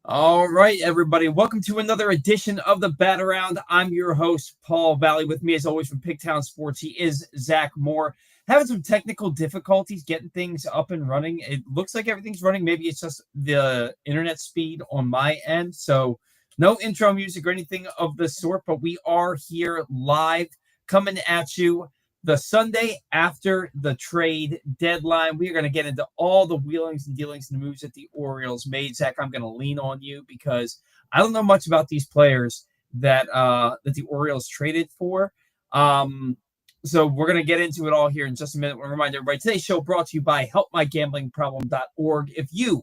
All right, everybody. Welcome to another edition of the Bat Around. I'm your host, Paul Valley. With me, as always, from Pigtown Sports, he is Zach Moore. Having some technical difficulties getting things up and running. It looks like everything's running. Maybe it's just the internet speed on my end. So no intro music or anything of the sort, but we are here live coming at you the Sunday after the trade deadline. We are going to get into all the wheelings and dealings and the moves that the Orioles made. Zach, I'm going to lean on you because I don't know much about these players that the Orioles traded for. So we're going to get into it all here in just a minute. We'll remind everybody, today's show brought to you by helpmygamblingproblem.org. If you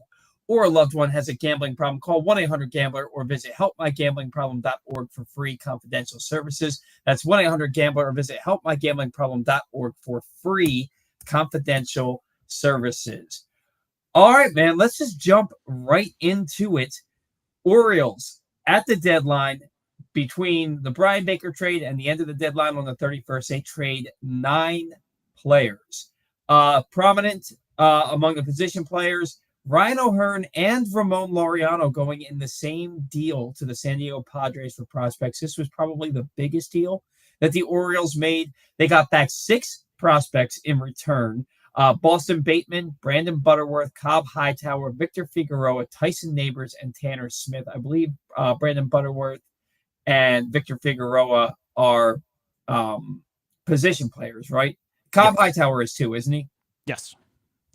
or a loved one has a gambling problem, call 1-800-GAMBLER or visit helpmygamblingproblem.org for free confidential services. That's 1-800-GAMBLER or visit helpmygamblingproblem.org for free confidential services. All right, man, let's just jump right into it. Orioles at the deadline, between the Bryan Baker trade and the end of the deadline on the 31st, they trade 9 players. Prominent among the position players, Ryan O'Hearn and Ramon Laureano going in the same deal to the San Diego Padres for prospects. This was probably the biggest deal that the Orioles made. They got back 6 prospects in return. Boston Bateman, Brandon Butterworth, Cobb Hightower, Victor Figueroa, Tyson Neighbors, and Tanner Smith. I believe Brandon Butterworth and Victor Figueroa are position players, right? Cobb Hightower is too, isn't he? Yes.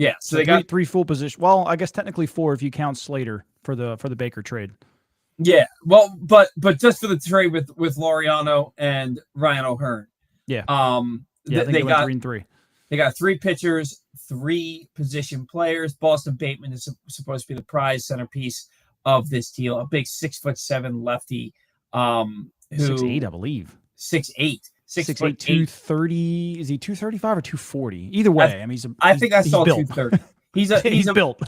Yeah, so they got 3 full position. Well, I guess technically 4 if you count Slater for the Baker trade. Yeah, well, but just for the trade with Laureano and Ryan O'Hearn. Yeah. I think they got 3 and 3. They got 3 pitchers, 3 position players. Boston Bateman is supposed to be the prize centerpiece of this deal. A big 6'7" lefty. Who 6'8", I believe. 6'8". 6'8", 230. Is he 235 or 240? Either way, I think I saw 230. He's built.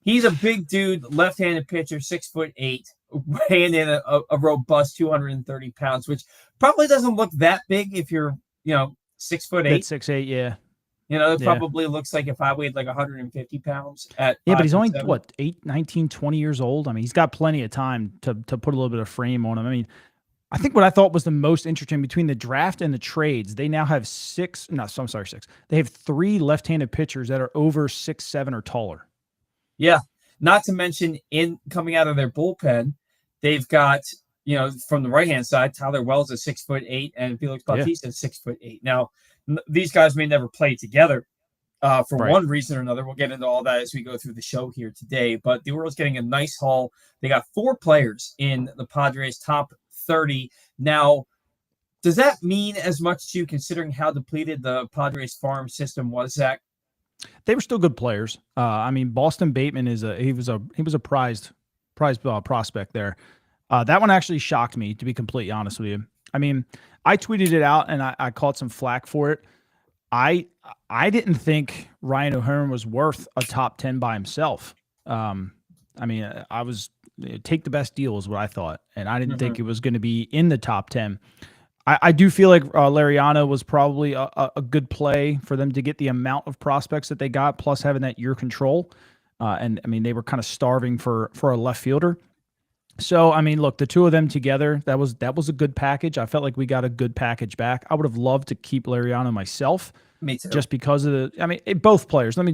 He's a big dude, left-handed pitcher, 6'8", weighing in a robust 230 pounds, which probably doesn't look that big if you're 6'8". 6'8", yeah. It probably looks like if I weighed like 150 pounds at but he's only 19, 20 years old. He's got plenty of time to put a little bit of frame on him. I think what I thought was the most interesting between the draft and the trades, they now have 6. They have 3 left-handed pitchers that are over 6'7" or taller. Yeah. Not to mention coming out of their bullpen, they've got, from the right-hand side, Tyler Wells is 6'8" and Felix Bautista is 6'8". Now, these guys may never play together for one reason or another. We'll get into all that as we go through the show here today. But the Orioles getting a nice haul. They got 4 players in the Padres' top 30. Now, does that mean as much to you considering how depleted the Padres farm system was, Zach? They were still good players. Boston Bateman he was a prized prospect there. That one actually shocked me, to be completely honest with you. I tweeted it out and I caught some flack for it. I didn't think Ryan O'Hearn was worth a top 10 by himself. I was take the best deal is what I thought, and I didn't think it was going to be in the top 10. I do feel like Laureano was probably a good play for them to get the amount of prospects that they got, plus having that year control. They were kind of starving for a left fielder. So, look, the 2 of them together, that was a good package. I felt like we got a good package back. I would have loved to keep Laureano myself. Me too. Just because of both players. Let me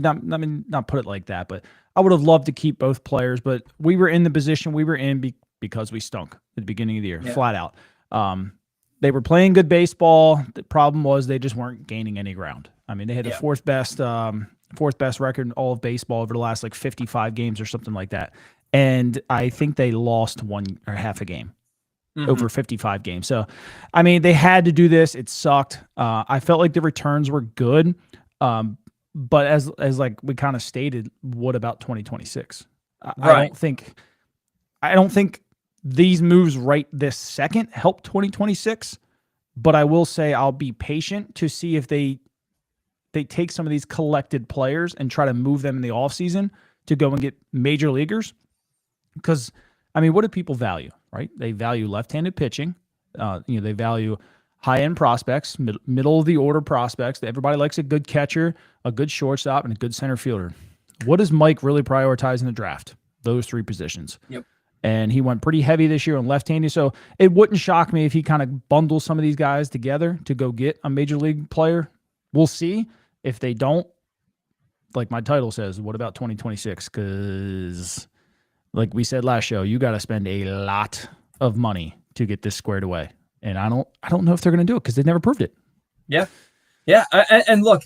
not put it like that, but I would have loved to keep both players. But we were in the position we were in because we stunk at the beginning of the year, flat out. They were playing good baseball. The problem was they just weren't gaining any ground. They had the fourth best record in all of baseball over the last 55 games or something like that. And I think they lost 1 or half a game over 55 games. So, they had to do this. It sucked. I felt like the returns were good. But as we kind of stated, what about 2026? Right. I don't think these moves right this second help 2026, but I will say I'll be patient to see if they take some of these collected players and try to move them in the offseason to go and get major leaguers. Because, what do people value, right? They value left-handed pitching. They value high-end prospects, middle of the order prospects. Everybody likes a good catcher, a good shortstop, and a good center fielder. What does Mike really prioritize in the draft? Those 3 positions. Yep. And he went pretty heavy this year on left-handed. So it wouldn't shock me if he kind of bundles some of these guys together to go get a major league player. We'll see. If they don't, like my title says, what about 2026? Because like we said last show, you got to spend a lot of money to get this squared away. And I don't know if they're going to do it because they've never proved it. Yeah. Yeah. And look,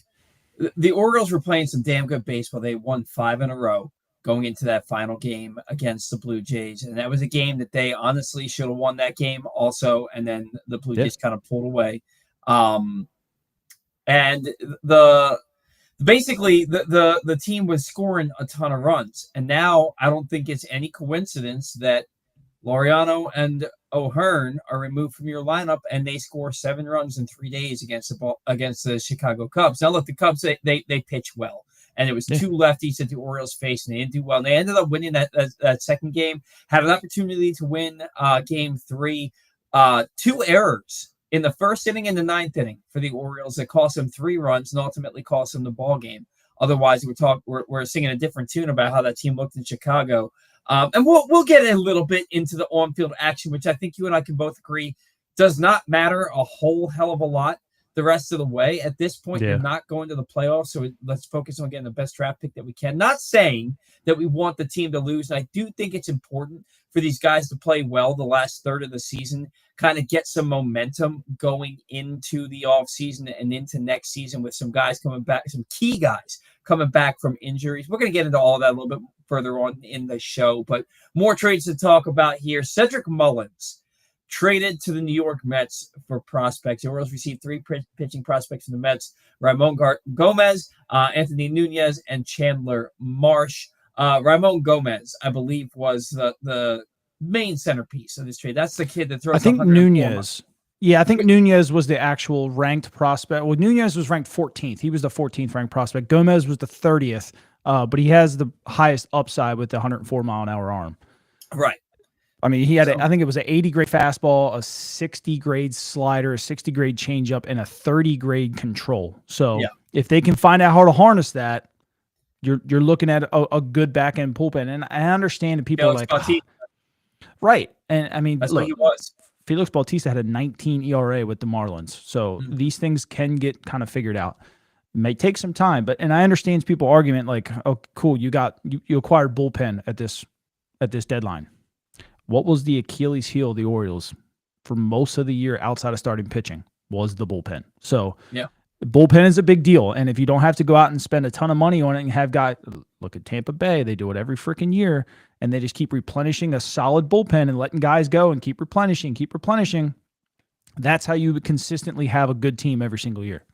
the Orioles were playing some damn good baseball. They won 5 in a row going into that final game against the Blue Jays. And that was a game that they honestly should have won that game also. And then the Blue Jays kind of pulled away. And basically the team was scoring a ton of runs. And now I don't think it's any coincidence that Laureano and O'Hearn are removed from your lineup, and they score 7 runs in 3 days against the Chicago Cubs. Now, look, the Cubs they pitch well, and it was 2 lefties that the Orioles faced, and they didn't do well. And they ended up winning that second game. Had an opportunity to win Game 3. 2 errors in the first inning and the 9th inning for the Orioles that cost them 3 runs and ultimately cost them the ball game. Otherwise, we're singing a different tune about how that team looked in Chicago. And we'll get a little bit into the on-field action, which I think you and I can both agree does not matter a whole hell of a lot the rest of the way. At this point, You're not going to the playoffs, so let's focus on getting the best draft pick that we can. Not saying that we want the team to lose, and I do think it's important for these guys to play well the last third of the season, kind of get some momentum going into the offseason and into next season with some guys coming back, some key guys coming back from injuries. We're going to get into all that a little bit further on in the show, but more trades to talk about here. Cedric Mullins traded to the New York Mets for prospects. The Orioles received 3 pitching prospects from the Mets: Ramon Gomez, Anthony Nunez, and Chandler Marsh. Ramon Gomez, I believe, was the main centerpiece of this trade. That's the kid that throws. I think Nunez. Yeah, I think Nunez was the actual ranked prospect. Well, Nunez was ranked 14th. He was the 14th ranked prospect. Gomez was the 30th, but he has the highest upside with the 104-mile-an-hour arm. Right. I mean, he had, I think it was an 80-grade fastball, a 60-grade slider, a 60-grade changeup, and a 30-grade control. So if they can find out how to harness that, you're looking at a good back-end bullpen. And I understand that people are like, right. And I mean, that's look, what he was. Felix Bautista had a 19 ERA with the Marlins. So these things can get kind of figured out. It may take some time, and I understand people's argument like, oh, cool, you acquired bullpen at this deadline. What was the Achilles heel of the Orioles for most of the year outside of starting pitching? Was the bullpen. So bullpen is a big deal. And if you don't have to go out and spend a ton of money on it and have guys, look at Tampa Bay, they do it every freaking year, and they just keep replenishing a solid bullpen and letting guys go and keep replenishing. That's how you consistently have a good team every single year.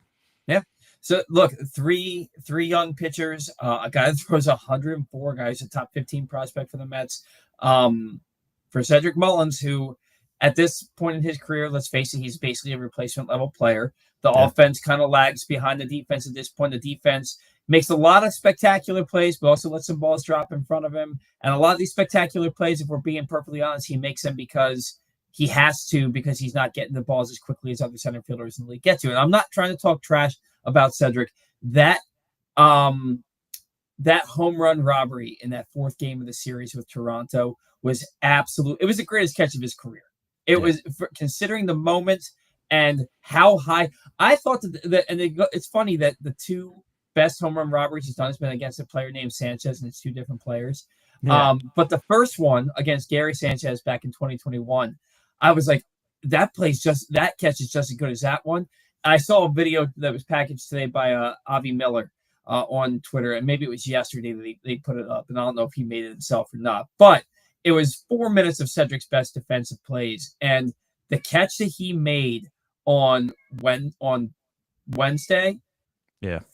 Yeah. So look, three young pitchers, a guy that throws 104 guys, a top 15 prospect for the Mets. For Cedric Mullins, who at this point in his career, let's face it, he's basically a replacement level player. The offense kind of lags behind the defense at this point. The defense makes a lot of spectacular plays, but also lets some balls drop in front of him. And a lot of these spectacular plays, if we're being perfectly honest, he makes them because he has to, because he's not getting the balls as quickly as other center fielders in the league get to. And I'm not trying to talk trash about Cedric. That home run robbery in that 4th game of the series with Toronto was it was the greatest catch of his career. It was, considering the moment and how high. I thought it's funny that the 2 best home run robberies he's done has been against a player named Sanchez, and it's 2 different players. Yeah. But the first one against Gary Sanchez back in 2021, I was like, that catch is just as good as that one. I saw a video that was packaged today by Avi Miller on Twitter, and maybe it was yesterday that they put it up, and I don't know if he made it himself or not, but it was 4 minutes of Cedric's best defensive plays, and the catch that he made on Wednesday,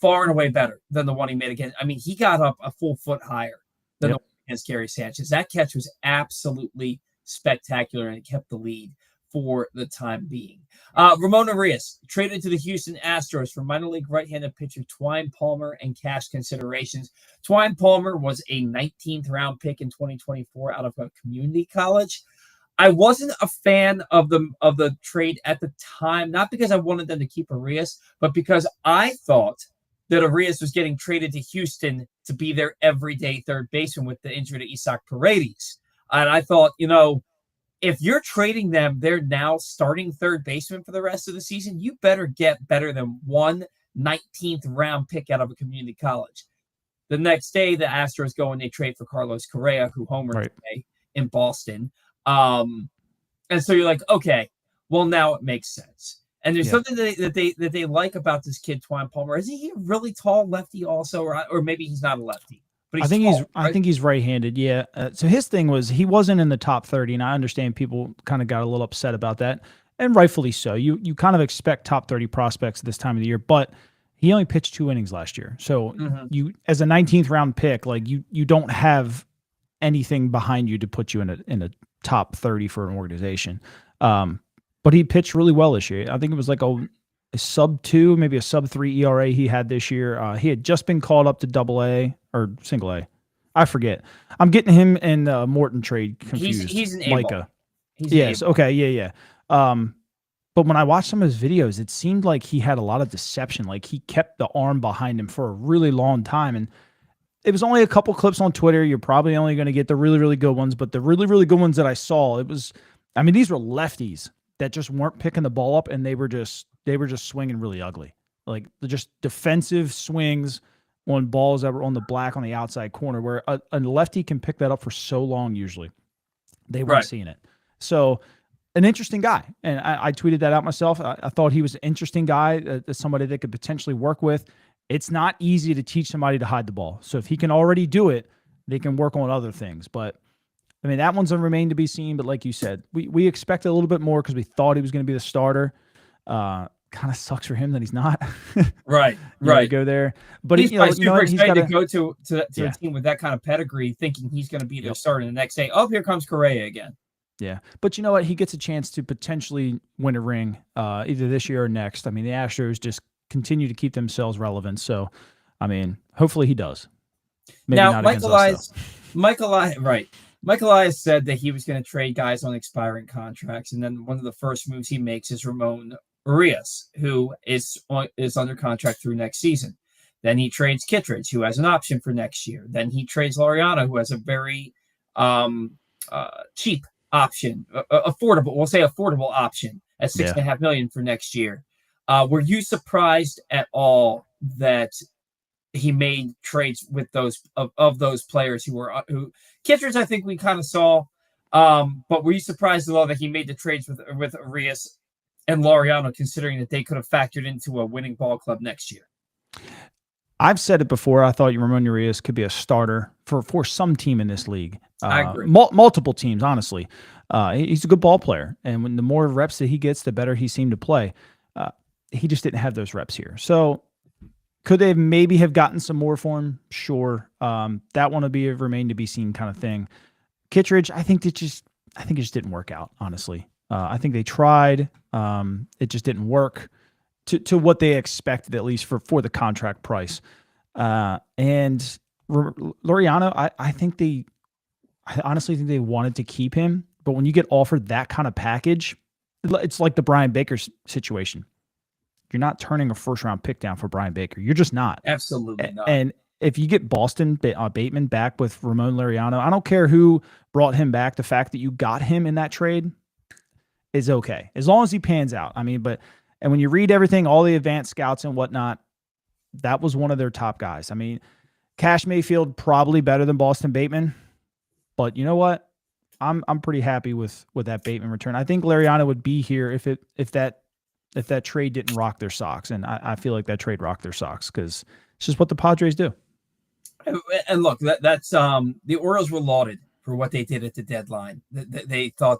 far and away better than the one he made again. I mean, he got up a full foot higher than the one against Gary Sanchez. That catch was absolutely spectacular, and it kept the lead for the time being. Ramon Urias traded to the Houston Astros for minor league right-handed pitcher Twine Palmer and cash considerations. Twine Palmer was a 19th round pick in 2024 out of a community college. I wasn't a fan of the trade at the time, not because I wanted them to keep Urias, but because I thought that Urias was getting traded to Houston to be their everyday third baseman with the injury to Isaac Paredes. And I thought, if you're trading them, they're now starting third baseman for the rest of the season. You better get better than 19th round pick out of a community college. The next day, the Astros go and they trade for Carlos Correa, who homered today in Boston. And so you're like, okay, well, now it makes sense. And there's something that they like about this kid, Twine Palmer. Isn't he a really tall lefty also? Or maybe he's not a lefty. But I think he's right-handed. Yeah. So his thing was he wasn't in the top 30, and I understand people kind of got a little upset about that, and rightfully so. You kind of expect top 30 prospects this time of the year, but he only pitched 2 innings last year. So you, as a 19th round pick, like you don't have anything behind you to put you in a top 30 for an organization. But he pitched really well this year. I think it was like a sub-2, maybe a sub-3 ERA he had this year. He had just been called up to AA or single A. I forget. I'm getting him and Morton trade confused. He's an Micah. Yes. Okay. Yeah. But when I watched some of his videos, it seemed like he had a lot of deception. Like he kept the arm behind him for a really long time. And it was only a couple clips on Twitter. You're probably only going to get the really, really good ones. But the really, really good ones that I saw, these were lefties that just weren't picking the ball up, and they were just swinging really ugly. Like just defensive swings on balls that were on the black on the outside corner, where a lefty can pick that up for so long usually. They weren't seeing it. So an interesting guy. And I tweeted that out myself. I thought he was an interesting guy, somebody that could potentially work with. It's not easy to teach somebody to hide the ball. So if he can already do it, they can work on other things. But that one's a remain to be seen. But like you said, we expected a little bit more because we thought he was going to be the starter. Kind of sucks for him that he's not. Right. Go there, but he's super excited to go to a team with that kind of pedigree, thinking he's going to be their starter the next day. Oh, here comes Correa again. Yeah, but you know what? He gets a chance to potentially win a ring, either this year or next. The Astros just continue to keep themselves relevant. So, hopefully he does. Maybe now, not Michael Elias said that he was going to trade guys on expiring contracts, and then one of the first moves he makes is Ramon Urias, who is under contract through next season. Then he trades Kittredge, who has an option for next year. Then he trades Laureano, who has a very cheap option, affordable option at $6.5 million for next year. Were you surprised at all that he made trades with those of those players who Kittredge? I think we kind of saw, but were you surprised at all that he made the trades with Urias and Laureano, considering that they could have factored into a winning ball club next year? I've said it before. I thought Ramon Urias could be a starter for some team in this league. I agree. Multiple teams, honestly. He's a good ball player, and when the more reps that he gets, the better he seemed to play. He just didn't have those reps here. So could they maybe have gotten some more for him? Sure. That one will be a remain to be seen kind of thing. Kittredge, I think it just didn't work out, honestly. I think they tried. It just didn't work to what they expected, at least for the contract price. And Laureano, I honestly think they wanted to keep him. But when you get offered that kind of package, it's like the Bryan Baker situation. You're not turning a first-round pick down for Bryan Baker. You're just not. Absolutely not. And if you get Boston Bateman back with Ramon Laureano, I don't care who brought him back. The fact that you got him in that trade is okay, as long as he pans out. And when you read everything, all the advanced scouts and whatnot, that was one of their top guys. Cash Mayfield probably better than Boston Bateman, but you know what? I'm pretty happy with that Bateman return. I think Laureano would be here if that trade didn't rock their socks, and I feel like that trade rocked their socks because it's just what the Padres do. And look, that's the Orioles were lauded for what they did at the deadline. They thought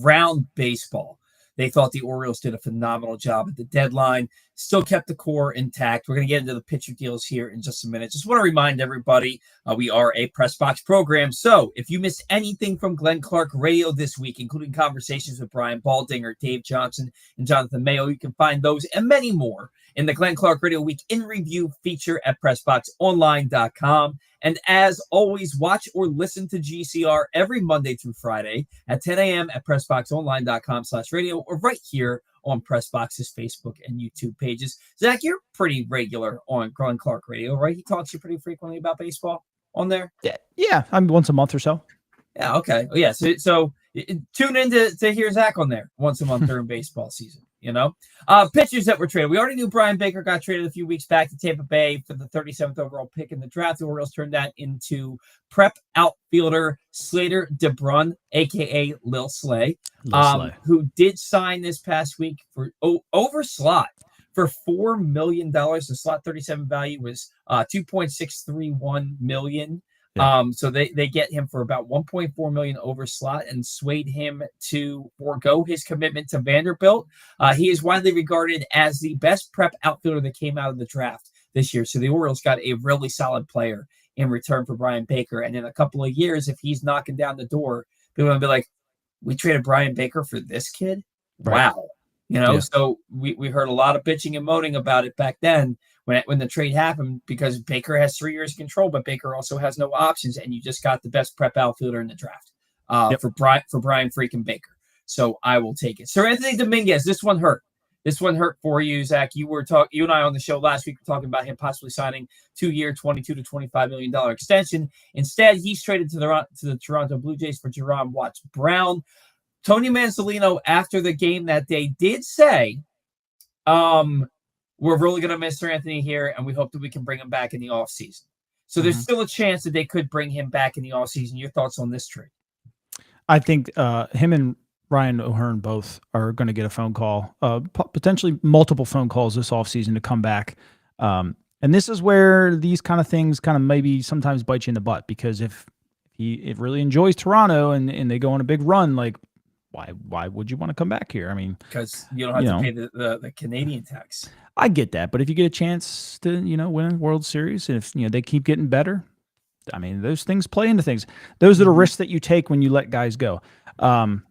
round baseball. They thought the Orioles did a phenomenal job at the deadline, still kept the core intact. We're going to get into the pitcher deals here in just a minute. Just want to remind everybody, we are a Press Box program. So if you missed anything from Glenn Clark Radio this week, including conversations with Brian Baldinger, Dave Johnson, and Jonathan Mayo, you can find those and many more in the Glenn Clark Radio Week in Review feature at PressBoxOnline.com. And as always, watch or listen to GCR every Monday through Friday at 10 a.m. at PressBoxOnline.com/radio or right here on PressBox's Facebook and YouTube pages. Zach, you're pretty regular on Glenn Clark Radio, right? He talks to you pretty frequently about baseball on there? Yeah. Once a month or so. Yeah, okay. Yeah, so tune in to hear Zach on there once a month during baseball season, you know? Pitchers that were traded. We already knew Bryan Baker got traded a few weeks back to Tampa Bay for the 37th overall pick in the draft. The Orioles turned that into prep outfielder Slater DeBrun, a.k.a. Lil Slay, who did sign this past week for over slot for $4 million. The slot 37 value was $2.631 million. Yeah. So they get him for about $1.4 million over slot and swayed him to forego his commitment to Vanderbilt. He is widely regarded as the best prep outfielder that came out of the draft this year. So the Orioles got a really solid player in return for Bryan Baker. And in a couple of years, if he's knocking down the door, people will be like, we traded Bryan Baker for this kid? Right. Wow. You know, so we heard a lot of bitching and moaning about it back then when the trade happened, because Baker has 3 years of control, but Baker also has no options, and you just got the best prep outfielder in the draft for Bryan freaking Baker. So I will take it. Seranthony Dominguez, this one hurt. This one hurt for you, Zach. You and I on the show last week were talking about him possibly signing 2-year, $22 to $25 million extension. Instead, he's traded to the Toronto Blue Jays for Jerome Watts Brown. Tony Manzolino, after the game that day, did say, we're really going to miss Seranthony here, and we hope that we can bring him back in the offseason. So there's still a chance that they could bring him back in the offseason. Your thoughts on this trade? I think him and Ryan O'Hearn both are going to get a phone call, potentially multiple phone calls this offseason to come back. And this is where these kind of things kind of maybe sometimes bite you in the butt, because if he really enjoys Toronto and they go on a big run, like, why would you want to come back here? I mean, because you don't have to pay the Canadian tax. I get that, but if you get a chance to win a World Series, and if they keep getting better, I mean, those things play into things. Those are the risks that you take when you let guys go. Watts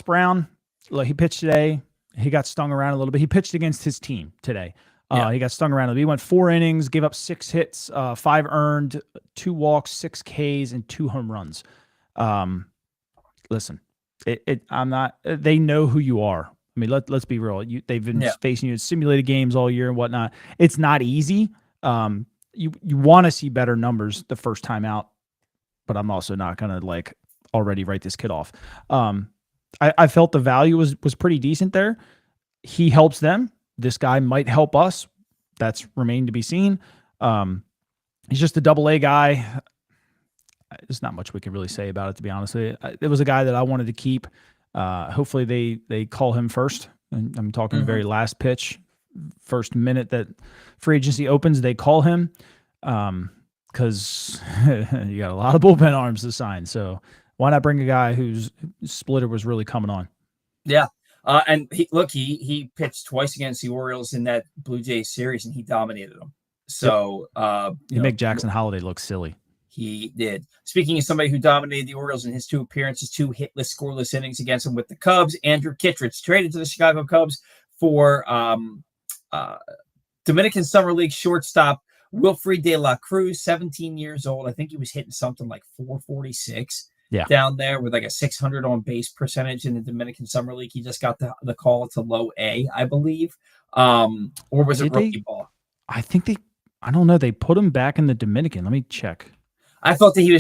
Brown, he pitched today. He got stung around a little bit. He pitched against his team today. He got stung around a little bit. He went 4 innings, gave up 6 hits, 5 earned, 2 walks, 6 Ks, and 2 home runs. Listen, I'm not. They know who you are. I mean, let's be real. They've been facing you in simulated games all year and whatnot. It's not easy. You want to see better numbers the first time out, but I'm also not gonna already write this kid off. I felt the value was pretty decent there. He helps them. This guy might help us. That's remained to be seen. He's just a double-A guy. There's not much we can really say about it, to be honest with you. It was a guy that I wanted to keep. Hopefully they call him first. And I'm talking the very last pitch, first minute that free agency opens, they call him, because you got a lot of bullpen arms to sign. So why not bring a guy whose splitter was really coming on? Yeah. And he pitched twice against the Orioles in that Blue Jays series, and he dominated them. So you make Jackson Holiday look silly. He did. Speaking of somebody who dominated the Orioles in his 2 appearances, 2 hitless, scoreless innings against him with the Cubs, Andrew Kittredge traded to the Chicago Cubs for Dominican Summer League shortstop Wilfred De La Cruz, 17 years old. I think he was hitting something like 446 down there with like a 600 on base percentage in the Dominican Summer League. He just got the call to low A, I believe. Or was it rookie ball? I don't know. They put him back in the Dominican. Let me check. I thought that he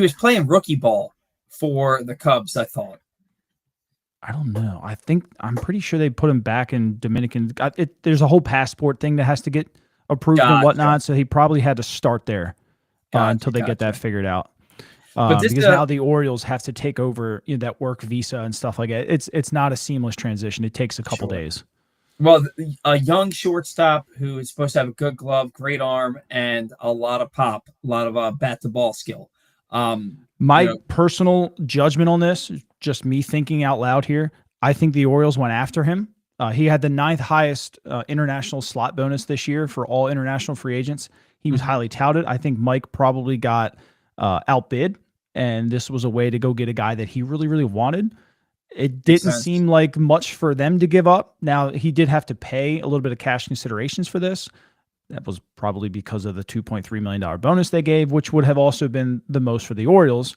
was playing rookie ball for the Cubs, I thought. I don't know. I'm pretty sure they put him back in Dominican. There's a whole passport thing that has to get approved and whatnot, so he probably had to start there until they get that figured out. Because now the Orioles have to take over that work visa and stuff like that. It's not a seamless transition. It takes a couple days. Well, a young shortstop who is supposed to have a good glove, great arm, and a lot of pop, a lot of bat-to-ball skill. My personal judgment on this, just me thinking out loud here, I think the Orioles went after him. He had the 9th highest international slot bonus this year for all international free agents. He was highly touted. I think Mike probably got outbid, and this was a way to go get a guy that he really, really wanted. It didn't seem like much for them to give up. Now, he did have to pay a little bit of cash considerations for this. That was probably because of the $2.3 million bonus they gave, which would have also been the most for the Orioles.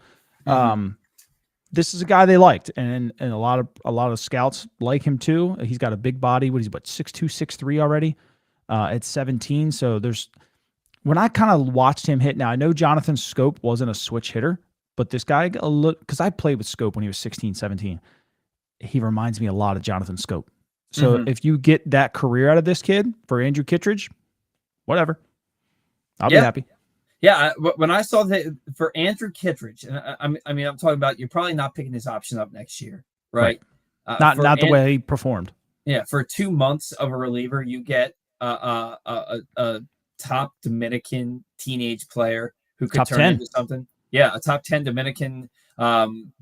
This is a guy they liked, and a lot of scouts like him too. He's got a big body. He's 6'2", 6'3" already at 17. So when I kind of watched him hit, now I know Jonathan Scope wasn't a switch hitter, but this guy, because I played with Scope when he was 16, 17. He reminds me a lot of Jonathan Scope. So if you get that career out of this kid for Andrew Kittredge, whatever. I'll be happy. Yeah, when I saw that for Andrew Kittredge, and I mean, I'm talking about you're probably not picking his option up next year, right? Not the way he performed. Yeah, for 2 months of a reliever, you get a top Dominican teenage player who could turn into something. Yeah, a top 10 Dominican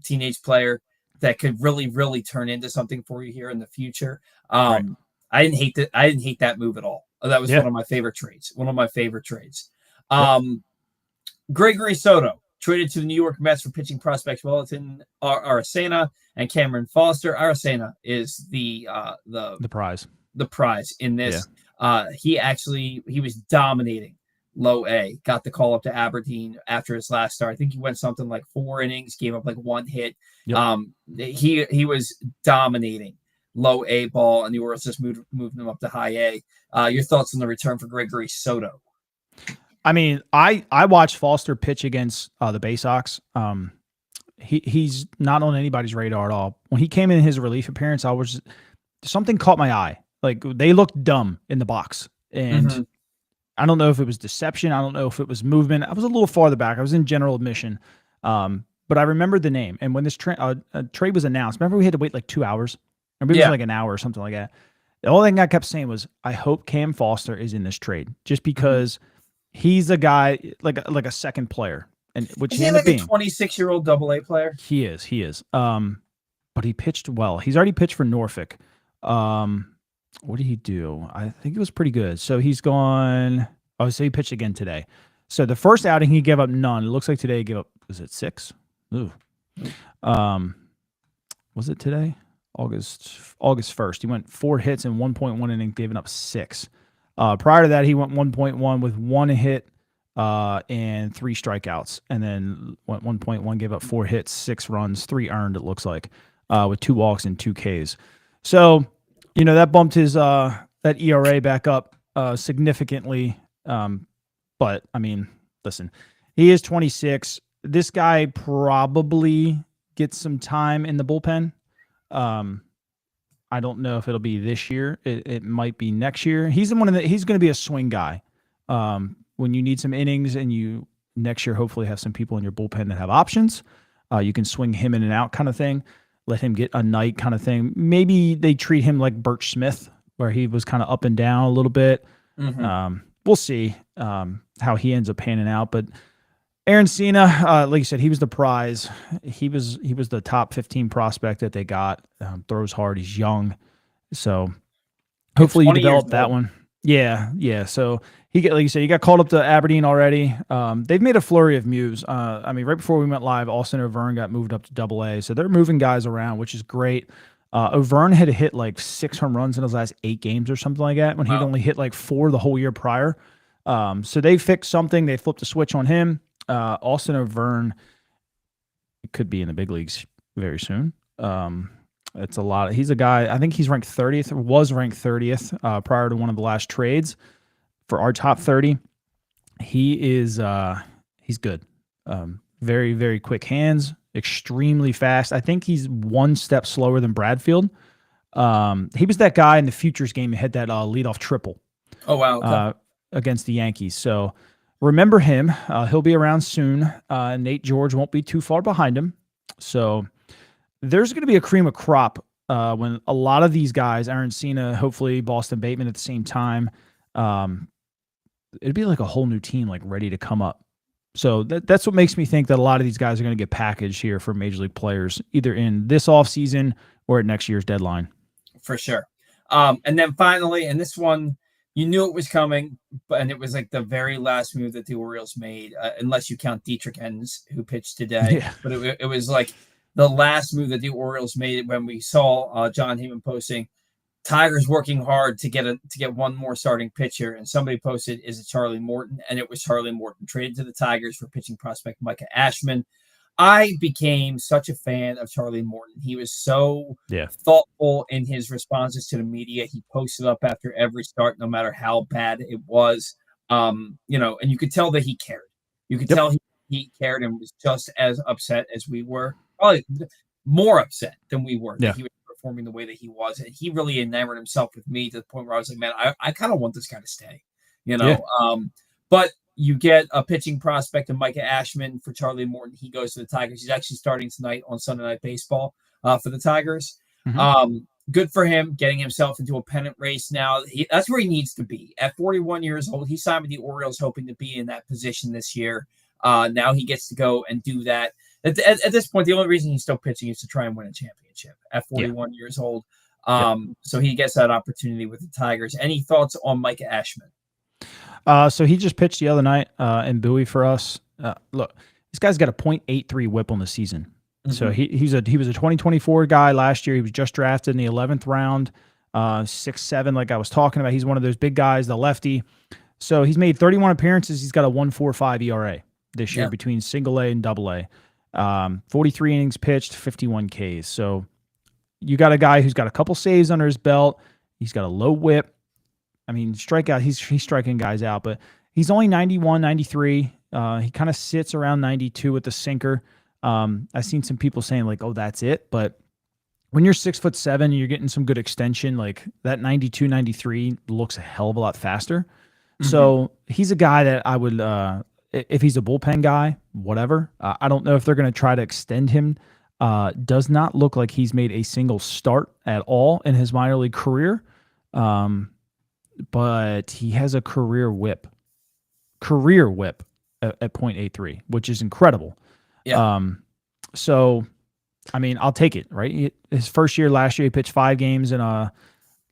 teenage player that could really, really turn into something for you here in the future. I didn't hate that. I didn't hate that move at all. That was one of my favorite trades. Gregory Soto traded to the New York Mets for pitching prospects Wellington Aracena and Cameron Foster. Aracena is the prize. The prize in this. He was dominating low A. Got the call up to Aberdeen after his last start. I think he went something like 4 innings, gave up like 1 hit. He was dominating low A ball, and the Orioles just moved him up to high A. Your thoughts on the return for Gregory Soto? I mean, I watched Foster pitch against the Bay Sox. He's not on anybody's radar at all. When he came in his relief appearance, something caught my eye. Like, they looked dumb in the box, and I don't know if it was deception. I don't know if it was movement. I was a little farther back. I was in general admission, but I remembered the name. And when this trade was announced, remember we had to wait like 2 hours. Maybe it was like an hour or something like that. The only thing I kept saying was, I hope Cam Foster is in this trade, just because he's a guy like a second player, and which he ended up being. A 26-year-old AA player. He is. But he pitched well. He's already pitched for Norfolk. What did he do? I think it was pretty good. So he's gone. Oh, so he pitched again today. So the first outing he gave up none. It looks like today he gave up. Was it 6? Ooh. Was it today? August 1st. He went 4 hits in 1.1 innings, giving up 6. Prior to that, he went 1.1 with 1 hit and 3 strikeouts, and then went 1.1, gave up 4 hits, 6 runs, 3 earned. It looks like with 2 walks and 2 Ks. So that bumped his that ERA back up significantly. But I mean, listen, he is 26. This guy probably gets some time in the bullpen. I don't know if it'll be this year. It might be next year. He's going to be a swing guy. When you need some innings and you next year hopefully have some people in your bullpen that have options, you can swing him in and out kind of thing. Let him get a night kind of thing. Maybe they treat him like Birch Smith, where he was kind of up and down a little bit. We'll see how he ends up panning out. But Aracena, like you said, he was the prize. He was the top 15 prospect that they got. Throws hard. He's young, so hopefully you develop that one. Yeah. So like you said, he got called up to Aberdeen already. They've made a flurry of moves. I mean, right before we went live, Austin O'Verne got moved up to AA. So they're moving guys around, which is great. O'Verne had hit like 6 home runs in his last 8 games or something like that, when he'd only hit like 4 the whole year prior. So they fixed something. They flipped a switch on him. Austin O'Verne could be in the big leagues very soon. It's a lot. He's a guy, I think he's ranked 30th, or was ranked 30th prior to one of the last trades for our top 30. He is he's good. Very, very quick hands, extremely fast. I think he's 1 step slower than Bradfield. He was that guy in the Futures game who had that leadoff triple. Oh, wow. Okay. Against the Yankees. So remember him. He'll be around soon. Nate George won't be too far behind him. So there's going to be a cream of crop when a lot of these guys, Aracena, hopefully Boston Bateman at the same time, it'd be like a whole new team, like ready to come up. So that's what makes me think that a lot of these guys are going to get packaged here for Major League players, either in this offseason or at next year's deadline. For sure. And then finally, and this one, you knew it was coming, and it was like the very last move that the Orioles made, unless you count Dietrich Enns, who pitched today. Yeah. But it was like the last move that the Orioles made when we saw John Heyman posting, Tigers working hard to get one more starting pitcher, and somebody posted, "Is it Charlie Morton?" And it was Charlie Morton, traded to the Tigers for pitching prospect Micah Ashman. I became such a fan of Charlie Morton. He was so thoughtful in his responses to the media. He posted up after every start, no matter how bad it was. And you could tell that he cared. You could tell he cared and was just as upset as we were, probably more upset than we were that he was performing the way that he was. And he really enamored himself with me to the point where I was like, man, I kind of want this guy to stay, But you get a pitching prospect of Micah Ashman for Charlie Morton. He goes to the Tigers. He's actually starting tonight on Sunday Night Baseball for the Tigers. Good for him, getting himself into a pennant race now. That's where he needs to be. At 41 years old, he signed with the Orioles hoping to be in that position this year. Now he gets to go and do that. At this point, the only reason he's still pitching is to try and win a championship at 41 years old. So he gets that opportunity with the Tigers. Any thoughts on Micah Ashman? So he just pitched the other night in Bowie for us. Look, this guy's got a .83 whip on the season. So he was a 2024 guy last year. He was just drafted in the 11th round, 6'7", like I was talking about. He's one of those big guys, the lefty. So he's made 31 appearances. He's got a 1.45 ERA this year between single A and double A. 43 innings pitched, 51 Ks. So you got a guy who's got a couple saves under his belt. He's got a low whip. I mean, strikeout, he's striking guys out, but he's only 91, 93. He kind of sits around 92 with the sinker. I've seen some people saying like, oh, that's it. But when you're 6'7", and you're getting some good extension, like that 92, 93 looks a hell of a lot faster. So he's a guy that I would, if he's a bullpen guy, whatever. I don't know if they're going to try to extend him. Does not look like he's made a single start at all in his minor league career. But he has a career whip at .83, which is incredible. So, I mean, I'll take it, right? His first year last year, he pitched 5 games in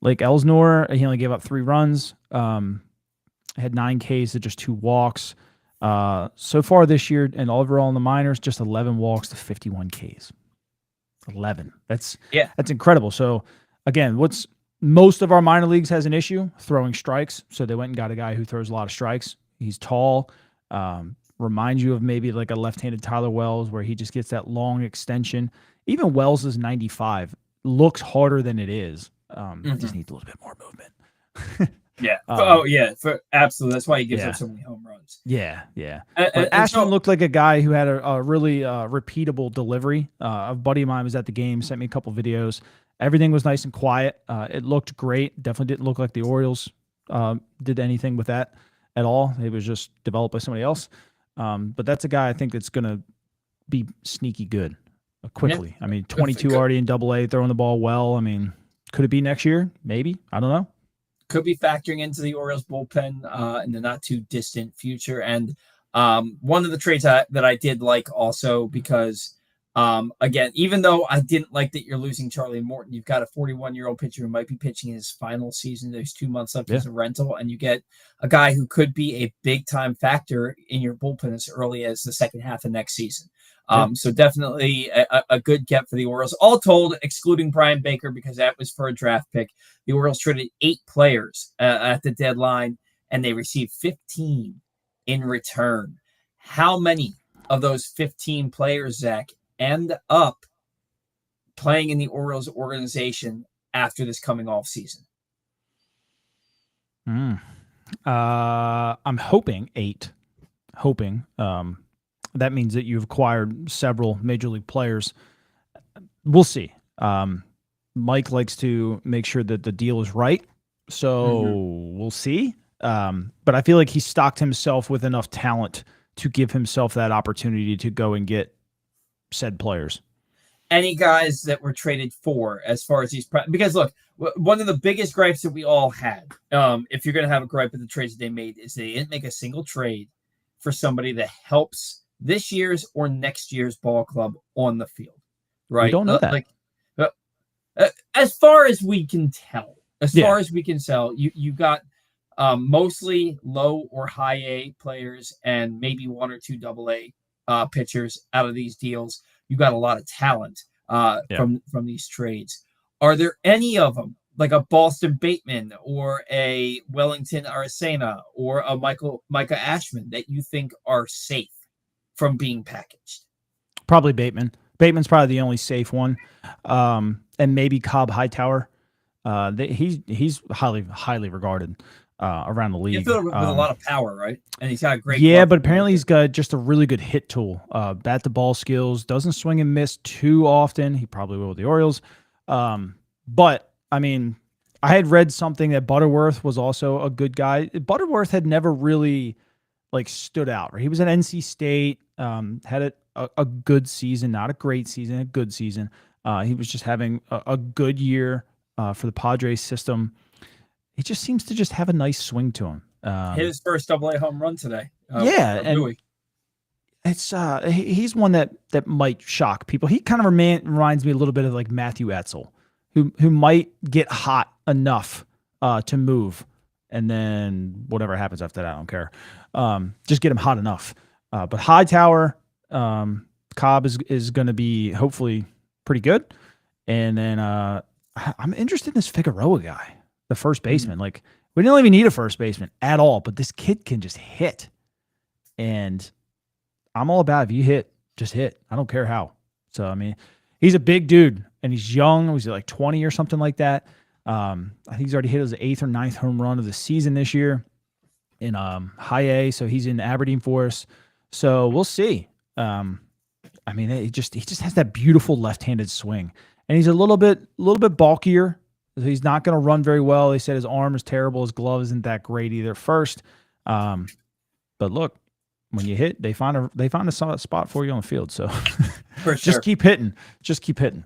Lake Elsinore. He only gave up 3 runs. Had 9 Ks to just 2 walks. So far this year and overall in the minors, just 11 walks to 51 Ks. 11. That's incredible. So, again, most of our minor leagues has an issue throwing strikes. So they went and got a guy who throws a lot of strikes. He's tall. Reminds you of maybe like a left-handed Tyler Wells where he just gets that long extension. Even Wells is 95. Looks harder than it is. Just needs a little bit more movement. Absolutely. That's why he gives up so many home runs. But Ashton looked like a guy who had a really repeatable delivery. A buddy of mine was at the game, sent me a couple videos. Everything was nice and quiet. It looked great. Definitely didn't look like the Orioles did anything with that at all. It was just developed by somebody else. But that's a guy I think that's going to be sneaky good quickly. I mean, 22 already in Double A, throwing the ball well. I mean, could it be next year? Maybe. I don't know. Could be factoring into the Orioles bullpen in the not too distant future. And one of the trades that I did like also because, again, even though I didn't like that you're losing Charlie Morton, you've got a 41-year-old pitcher who might be pitching his final season. There's 2 months left as a rental, and you get a guy who could be a big-time factor in your bullpen as early as the second half of next season. So definitely a good get for the Orioles. All told, excluding Bryan Baker because that was for a draft pick, the Orioles traded 8 players at the deadline, and they received 15 in return. How many of those 15 players, Zach, end up playing in the Orioles organization after this coming off season? I'm hoping 8. That means that you've acquired several major league players. We'll see. Mike likes to make sure that the deal is right, so we'll see. But I feel like he stocked himself with enough talent to give himself that opportunity to go and get said players. Any guys that were traded for as far as these because look, one of the biggest gripes that we all had, if you're going to have a gripe with the trades that they made, is they didn't make a single trade for somebody that helps this year's or next year's ball club on the field. Right? We don't know that. As far as we can tell, you got mostly low or high A players and maybe 1 or 2 double A pitchers out of these deals. You got a lot of talent from these trades. Are there any of them, like a Boston Bateman or a Wellington Aracena or a Micah Ashman, that you think are safe from being packaged? Probably Bateman. Bateman's probably the only safe one, and maybe Cobb Hightower. He's highly regarded. around the league. Infielder with a lot of power, right? And he's got a great. Yeah, but apparently he's got just a really good hit tool. Bat to ball skills. Doesn't swing and miss too often. He probably will with the Orioles. But I mean, I had read something that Butterworth was also a good guy. Butterworth had never really like stood out. Right? He was at NC State. Had a good season, not a great season, a good season. He was just having a good year for the Padres system. He just seems to just have a nice swing to him. Hit his first AA home run today. And it's he's one that might shock people. He kind of reminds me a little bit of like Matthew Etzel, who might get hot enough to move, and then whatever happens after that, I don't care. Just get him hot enough. But Hightower, Cobb is going to be hopefully pretty good, and then I'm interested in this Figueroa guy, the first baseman. Like, we didn't even need a first baseman at all, but this kid can just hit. And I'm all about, if you hit, just hit. I don't care how. So, I mean, he's a big dude, and he's young. Was he like 20 or something like that? I think he's already hit his 8th or 9th home run of the season this year in high A. So he's in Aberdeen for us. So we'll see. I mean, he just has that beautiful left-handed swing, and he's a little bit bulkier. He's not going to run very well. They said his arm is terrible. His glove isn't that great either. First, but look, when you hit, they find a solid spot for you on the field. So for sure, just keep hitting. Just keep hitting.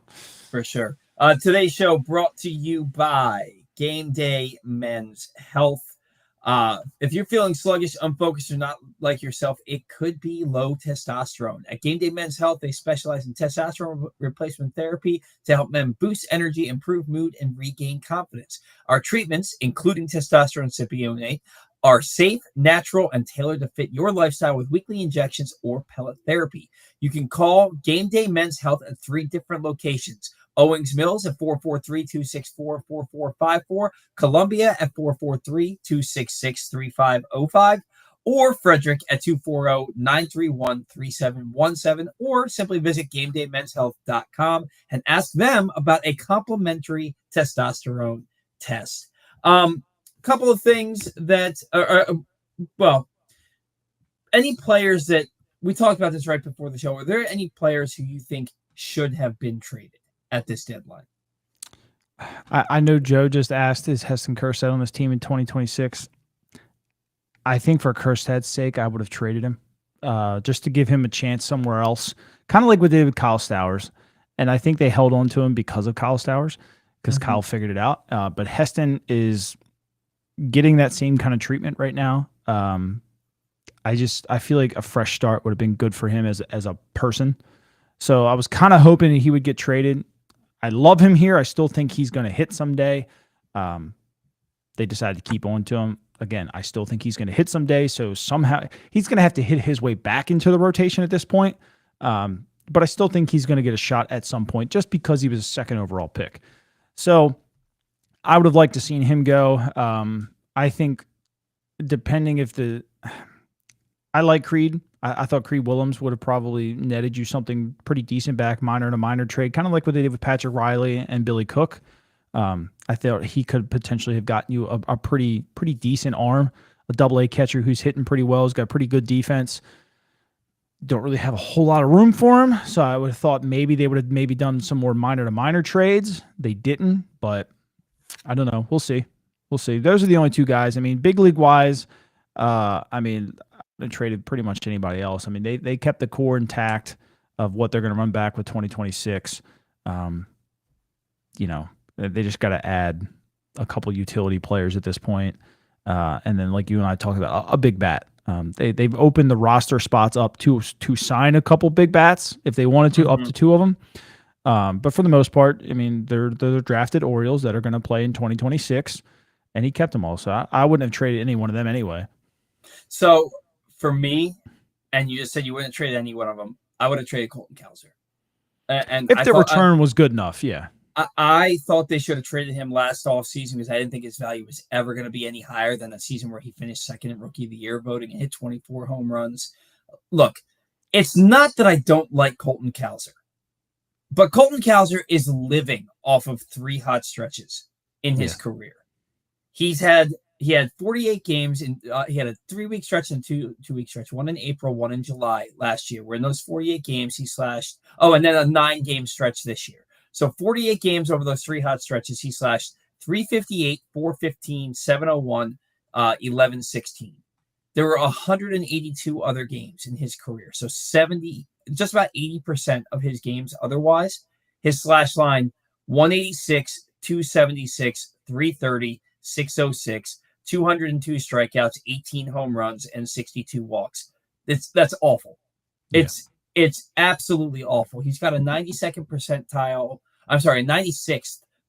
For sure. Today's show brought to you by Game Day Men's Health. If you're feeling sluggish, unfocused, or not like yourself, it could be low testosterone. At Game Day Men's Health, they specialize in testosterone replacement therapy to help men boost energy, improve mood, and regain confidence. Our treatments, including testosterone cypionate, are safe, natural, and tailored to fit your lifestyle with weekly injections or pellet therapy. You can call Game Day Men's Health at 3 different locations. Owings Mills at 443-264-4454, Columbia at 443-266-3505, or Frederick at 240-931-3717, or simply visit GameDayMen'sHealth.com and ask them about a complimentary testosterone test. Couple of things that any players that we talked about this right before the show. Are there any players who you think should have been traded at this deadline? I know Joe just asked, is Heston Kjerstad on this team in 2026? I think for Kjerstad's sake, I would have traded him just to give him a chance somewhere else, kind of like what they did with Kyle Stowers. And I think they held on to him because of Kyle Stowers, because Kyle figured it out. But Heston is getting that same kind of treatment right now. I feel like a fresh start would have been good for him as a person. So I was kind of hoping he would get traded. I love him here. I still think he's going to hit someday. They decided to keep on to him. Again, I still think he's going to hit someday. So somehow he's going to have to hit his way back into the rotation at this point. But I still think he's going to get a shot at some point just because he was a 2nd overall pick. So I would have liked to seen him go. I think depending I like Creed. I thought Creed Willems would have probably netted you something pretty decent back, minor to minor trade, kind of like what they did with Patrick Riley and Billy Cook. I thought he could potentially have gotten you a pretty decent arm, a AA catcher who's hitting pretty well, has got pretty good defense. Don't really have a whole lot of room for him, so I would have thought maybe they would have done some more minor to minor trades. They didn't, but I don't know. We'll see. Those are the only 2 guys. I mean, big league wise, they traded pretty much anybody else. I mean, they kept the core intact of what they're going to run back with 2026. They just got to add a couple utility players at this point. And then, like you and I talked about, a big bat. They've opened the roster spots up to sign a couple big bats if they wanted to, up to 2 of them. But for the most part, I mean, they're drafted Orioles that are going to play in 2026, and he kept them all. So I wouldn't have traded any one of them anyway. So for me, and you just said you wouldn't trade any one of them, I would have traded Colton Cowser. And if the return was good enough, yeah. I thought they should have traded him last offseason because I didn't think his value was ever going to be any higher than a season where he finished 2nd in Rookie of the Year voting and hit 24 home runs. Look, it's not that I don't like Colton Cowser, but Colton Cowser is living off of 3 hot stretches in his career. He's had he had 48 games, and he had a 3-week stretch and 2-week stretch, one in April, one in July last year, where in those 48 games he slashed, and then a 9-game stretch this year. So 48 games over those 3 hot stretches, he slashed 358, 415, 701, 1116. There were 182 other games in his career. So just about 80% of his games otherwise, his slash line 186, 276, 330, 606, 202 strikeouts, 18 home runs, and 62 walks. That's awful. Yeah. It's absolutely awful. He's got a 96th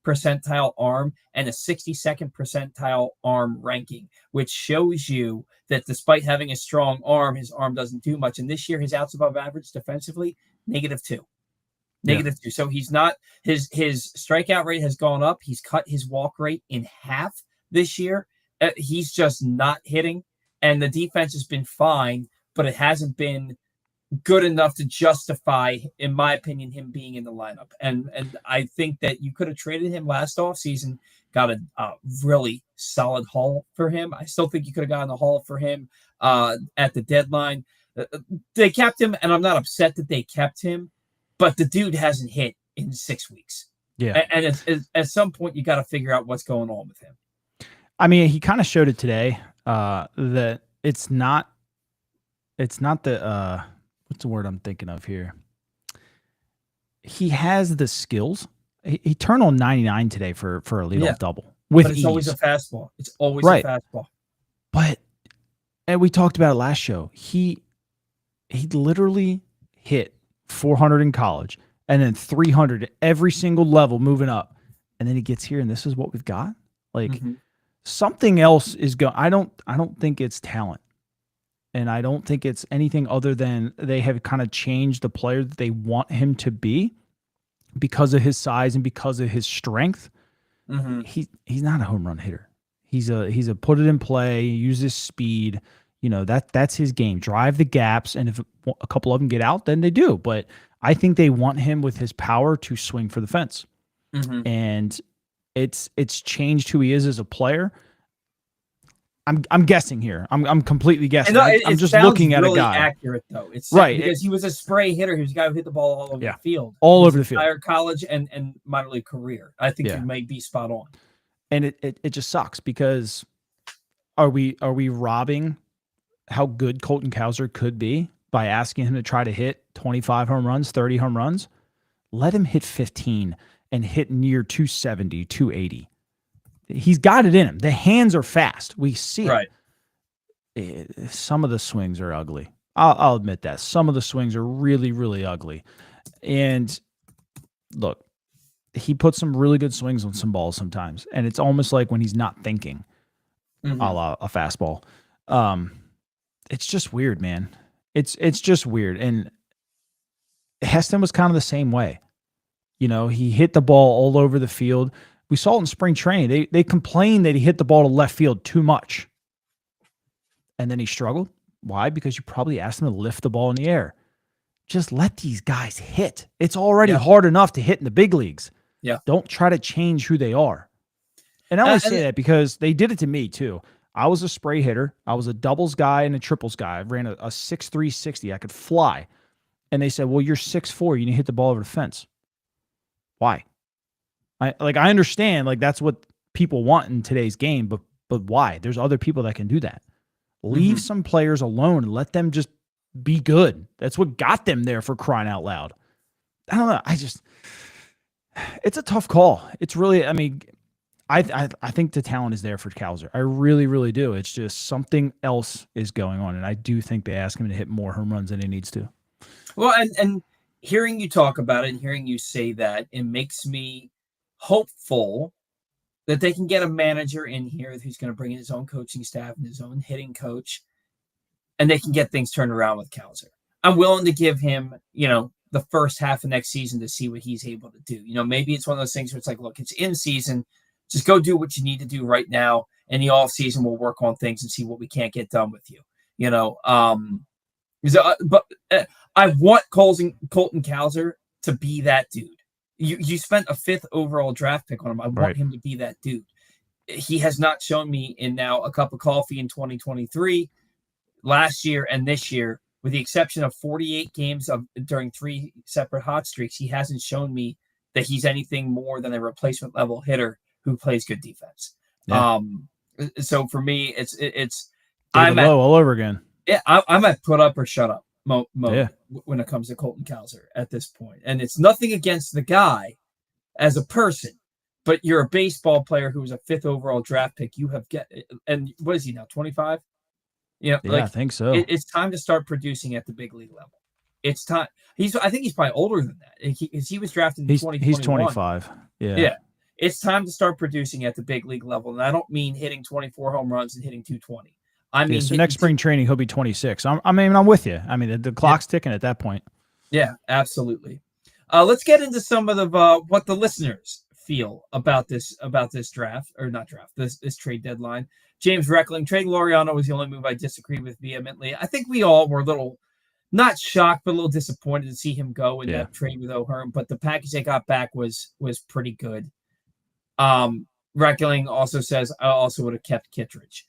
percentile arm and a 62nd percentile arm ranking, which shows you that despite having a strong arm, his arm doesn't do much. And this year, his outs above average defensively, -2. -2. So he's not, his strikeout rate has gone up. He's cut his walk rate in half this year. He's just not hitting. And the defense has been fine, but it hasn't been good enough to justify, in my opinion, him being in the lineup. And I think that you could have traded him last offseason, got a really solid haul for him. I still think you could have gotten a haul for him at the deadline. They kept him, and I'm not upset that they kept him, but the dude hasn't hit in 6 weeks. Yeah. And at some point, you got to figure out what's going on with him. I mean, he kind of showed it today that it's not the what's the word I'm thinking of here? He has the skills. He turned on 99 today for a leadoff double with but it's ease. always a fastball. It's always right. a fastball. But, and we talked about it last show, he literally hit 400 in college and then 300 at every single level moving up. And then he gets here and this is what we've got. Like something else is going. I don't think it's talent. And I don't think it's anything other than they have kind of changed the player that they want him to be because of his size and because of his strength. He's not a home run hitter. He's a put it in play, use his speed. You know, that's his game. Drive the gaps, and if a couple of them get out, then they do. But I think they want him with his power to swing for the fence. And it's changed who he is as a player. I'm guessing here. I'm completely guessing. No, I'm just looking at really a guy. Accurate though. It's right because he was a spray hitter. He was a guy who hit the ball all over the field, over the field, entire college and minor league career. I think you may be spot on. And it just sucks because are we robbing how good Colton Cowser could be by asking him to try to hit 25 home runs, 30 home runs? Let him hit 15 and hit near 270, 280. He's got it in him. The hands are fast. We see it. Some of the swings are ugly. I'll admit that. Some of the swings are really, really ugly. And look, he puts some really good swings on some balls sometimes. And it's almost like when he's not thinking, a la a fastball. It's just weird, man. It's just weird. And Heston was kind of the same way. You know, he hit the ball all over the field. We saw it in spring training. They complained that he hit the ball to left field too much. And then he struggled. Why? Because you probably asked him to lift the ball in the air. Just let these guys hit. It's already hard enough to hit in the big leagues. Don't try to change who they are. And I only say that because they did it to me too. I was a spray hitter. I was a doubles guy and a triples guy. I ran a 6'3", 60. I could fly. And they said, well, you're 6'4". You need to hit the ball over the fence. Why? I understand, like that's what people want in today's game, but why? There's other people that can do that. Leave some players alone and let them just be good. That's what got them there, for crying out loud. I don't know. It's a tough call. It's really, I mean, I think the talent is there for Cowser. I really, really do. It's just something else is going on, and I do think they ask him to hit more home runs than he needs to. Well, and hearing you talk about it and hearing you say that, it makes me hopeful that they can get a manager in here who's going to bring in his own coaching staff and his own hitting coach, and they can get things turned around with Cowser. I'm willing to give him, the first half of next season to see what he's able to do. Maybe it's one of those things where it's like, look, it's in season. Just go do what you need to do right now. In the off season, we'll work on things and see what we can't get done with you. But I want Colton Cowser to be that dude. You spent a 5th overall draft pick on him. I want him to be that dude. he has not shown me in now a cup of coffee in 2023, last year, and this year, with the exception of 48 games during 3 separate hot streaks, he hasn't shown me that he's anything more than a replacement level hitter who plays good defense. Yeah. So for me, it's David Lowe all over again. Yeah, I'm at put up or shut up mode Yeah. when it comes to Colton Cowser at this point. And it's nothing against the guy as a person, but you're a baseball player who was a 5th overall draft pick. You have and what is he now, 25? Yeah, I think so. It's time to start producing at the big league level. It's time. I think he's probably older than that. He was drafted in 2021. He's 25. Yeah. Yeah. It's time to start producing at the big league level. And I don't mean hitting 24 home runs and hitting 220. I mean, so next spring training, he'll be 26. I'm with you. I mean, the clock's ticking at that point. Yeah, absolutely. Let's get into some of the what the listeners feel about this draft, or not draft, this trade deadline. James Reckling, trading Laureano was the only move I disagreed with vehemently. I think we all were a little, not shocked, but a little disappointed to see him go in that trade with O'Hearn. But the package they got back was pretty good. Reckling also says, I also would have kept Kittredge.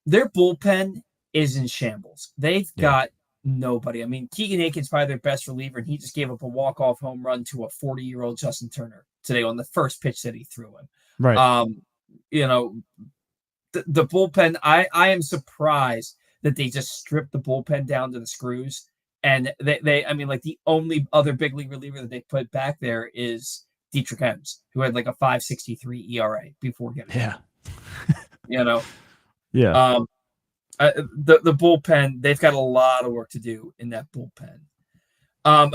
Their bullpen is in shambles. They've got nobody. I mean, Keegan Aiken's probably their best reliever, and he just gave up a walk-off home run to a 40-year-old Justin Turner today on the first pitch that he threw him. Right. The bullpen, I am surprised that they just stripped the bullpen down to the screws. And they I mean, like, the only other big league reliever that they put back there is Dietrich Ems, who had like a 5.63 ERA before getting Yeah. The bullpen, they've got a lot of work to do in that bullpen.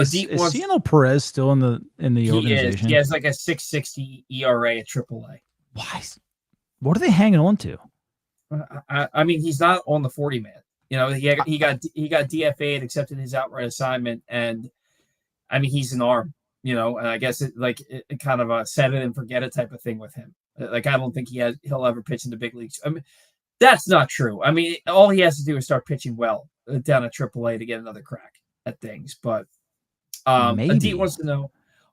Is Cianel Perez still in the organization? He has like a 6.60 ERA at AAA. Why? What are they hanging on to? I mean, he's not on the 40 man. He got DFA'd, accepted his outright assignment, and I mean, he's an arm. And I guess it kind of a set it and forget it type of thing with him. Like, I don't think he'll ever pitch in the big leagues. I mean, that's not true. I mean, all he has to do is start pitching well down at AAA to get another crack at things. But Adit wants to know,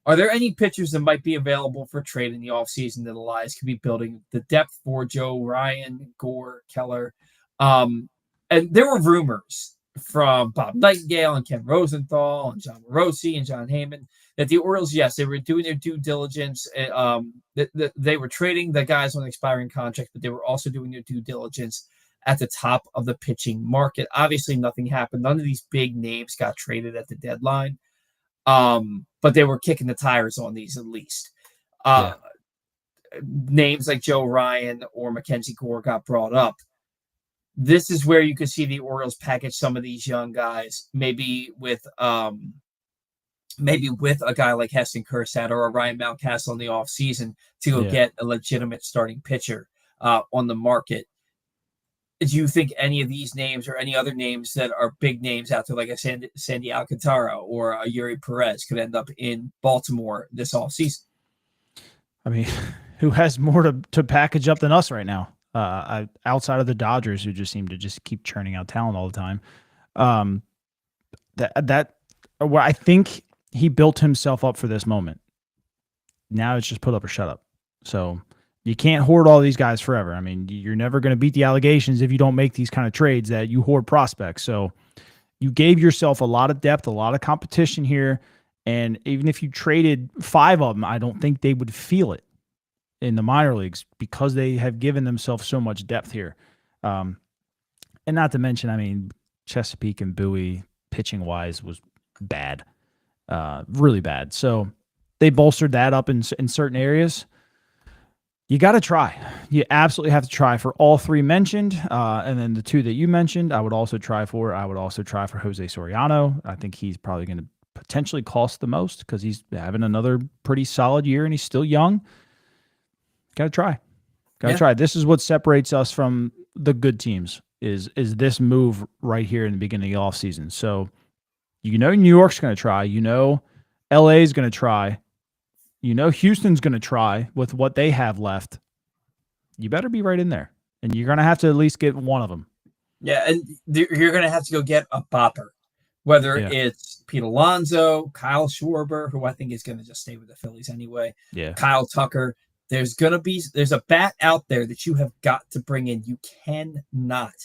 are there any pitchers that might be available for trade in the offseason that Elias could be building the depth for? Joe Ryan, Gore, Keller. And there were rumors from Bob Nightingale and Ken Rosenthal and John Morosi and John Heyman that the Orioles, yes, they were doing their due diligence. They were trading the guys on expiring contracts, but they were also doing their due diligence at the top of the pitching market. Obviously, nothing happened. None of these big names got traded at the deadline, but they were kicking the tires on these at least. Names like Joe Ryan or Mackenzie Gore got brought up. This is where you could see the Orioles package some of these young guys, maybe with a guy like Heston Kjerstad or a Ryan Mountcastle in the offseason to go get a legitimate starting pitcher on the market. Do you think any of these names or any other names that are big names out there, like a Sandy Alcantara or a Yuri Perez, could end up in Baltimore this offseason? I mean, who has more to package up than us right now? Outside of the Dodgers, who just seem to just keep churning out talent all the time. I think he built himself up for this moment. Now it's just put up or shut up. So you can't hoard all these guys forever. I mean, you're never going to beat the allegations if you don't make these kind of trades that you hoard prospects. So you gave yourself a lot of depth, a lot of competition here. And even if you traded 5 of them, I don't think they would feel it in the minor leagues because they have given themselves so much depth here. And not to mention, I mean, Chesapeake and Bowie pitching-wise was bad, really bad. So they bolstered that up in certain areas. You got to try. You absolutely have to try for all 3 mentioned. And then the 2 that you mentioned, I would also try for Jose Soriano. I think he's probably going to potentially cost the most because he's having another pretty solid year and he's still young. Got to try. Try. This is what separates us from the good teams is this move right here in the beginning of the offseason. So, New York's going to try. LA is going to try. Houston's going to try with what they have left. You better be right in there. And you're going to have to at least get one of them. Yeah, and you're going to have to go get a bopper. Whether it's Pete Alonso, Kyle Schwarber, who I think is going to just stay with the Phillies anyway, Kyle Tucker. there's a bat out there that you have got to bring in. You cannot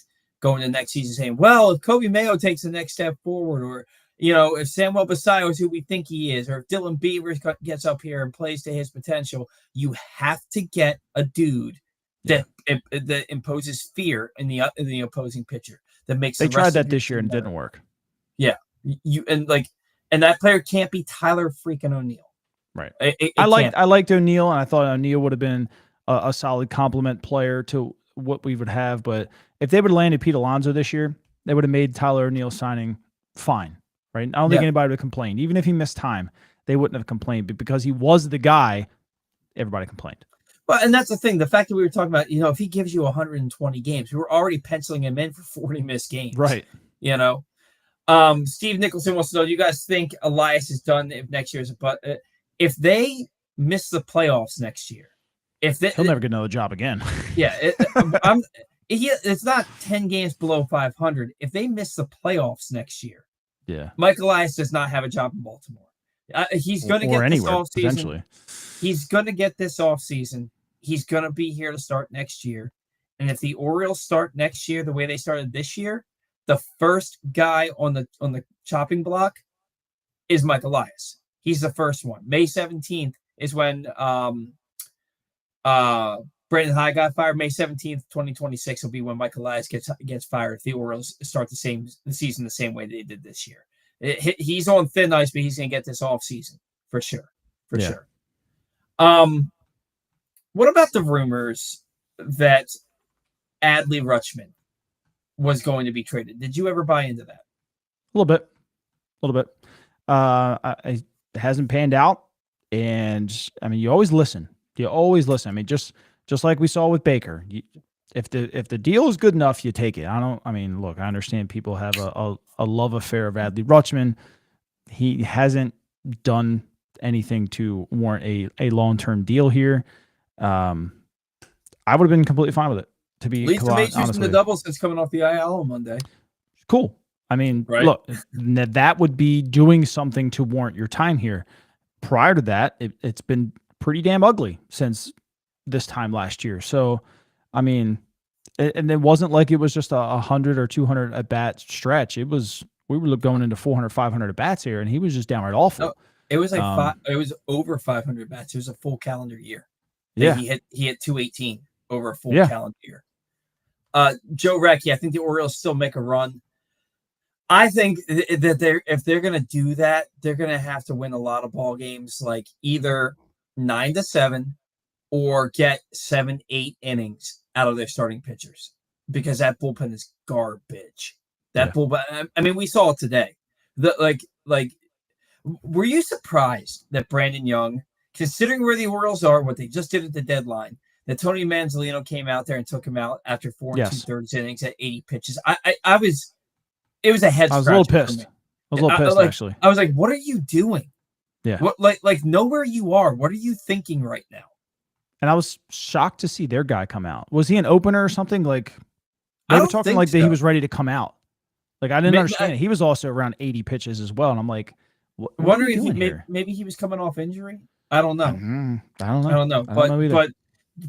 go into the next season saying, well, if Kobe Mayo takes the next step forward, or if Samuel Basayo is who we think he is, or if Dylan Beavers gets up here and plays to his potential, you have to get a dude that imposes fear in the opposing pitcher. That makes they tried that this year and it didn't work. Yeah, and that player can't be Tyler freaking O'Neill. Right. I liked O'Neill, and I thought O'Neill would have been a solid complement player to what we would have. But if they would have landed Pete Alonso this year, they would have made Tyler O'Neill signing fine. Right. I don't think anybody would have complained. Even if he missed time, they wouldn't have complained. But because he was the guy, everybody complained. Well, and that's the thing. The fact that we were talking about, if he gives you 120 games, we were already penciling him in for 40 missed games. Right. Steve Nicholson wants to know, do you guys think Elias is done if next year's if they miss the playoffs next year, he'll never get another job again. It's not 10 games below 500. If they miss the playoffs next year, Mike Elias does not have a job in Baltimore. He's going to get this offseason. He's going to get this offseason. He's going to be here to start next year. And if the Orioles start next year the way they started this year, the first guy on the chopping block is Mike Elias. He's the first one. May 17th is when Brandon Hyde got fired. May 17th, 2026 will be when Mike Elias gets fired if the Orioles start the season the same way they did this year. He's on thin ice, but he's going to get this off season for sure. For sure. What about the rumors that Adley Rutschman was going to be traded? Did you ever buy into that? A little bit. It hasn't panned out, and I mean, you always listen. I mean, just like we saw with Baker. If the deal is good enough, you take it. Look, I understand people have a love affair of Adley Rutschman. He hasn't done anything to warrant a long-term deal here. I would have been completely fine with it. To be at least the majors in the doubles since coming off the IL on Monday. Cool. I mean, Look, that would be doing something to warrant your time here. Prior to that, it's been pretty damn ugly since this time last year. So, I mean, and it wasn't like it was just a 100 or 200 at bat stretch. We were going into 400, 500 at bats here, and he was just downright awful. No, it was it was over 500 bats. It was a full calendar year. Yeah, he hit 218 over a full calendar year. Joe Recky, I think the Orioles still make a run. I think that if they're going to do that, they're going to have to win a lot of ball games, like either 9-7 or get 7-8 innings out of their starting pitchers, because that bullpen is garbage. Bullpen. I mean, we saw it today. Were you surprised that Brandon Young, considering where the Orioles are, what they just did at the deadline, that Tony Manzolino came out there and took him out after 4 2/3 innings at 80 pitches? I was. It was a head scratcher. I was a little pissed. Actually. I was like, what are you doing? Yeah. What know where you are. What are you thinking right now? And I was shocked to see their guy come out. Was he an opener or something? Like, they were talking like that he was ready to come out. Like, I didn't understand it. He was also around 80 pitches as well. And I'm like, wondering if maybe he was coming off injury. I don't know. I don't know. But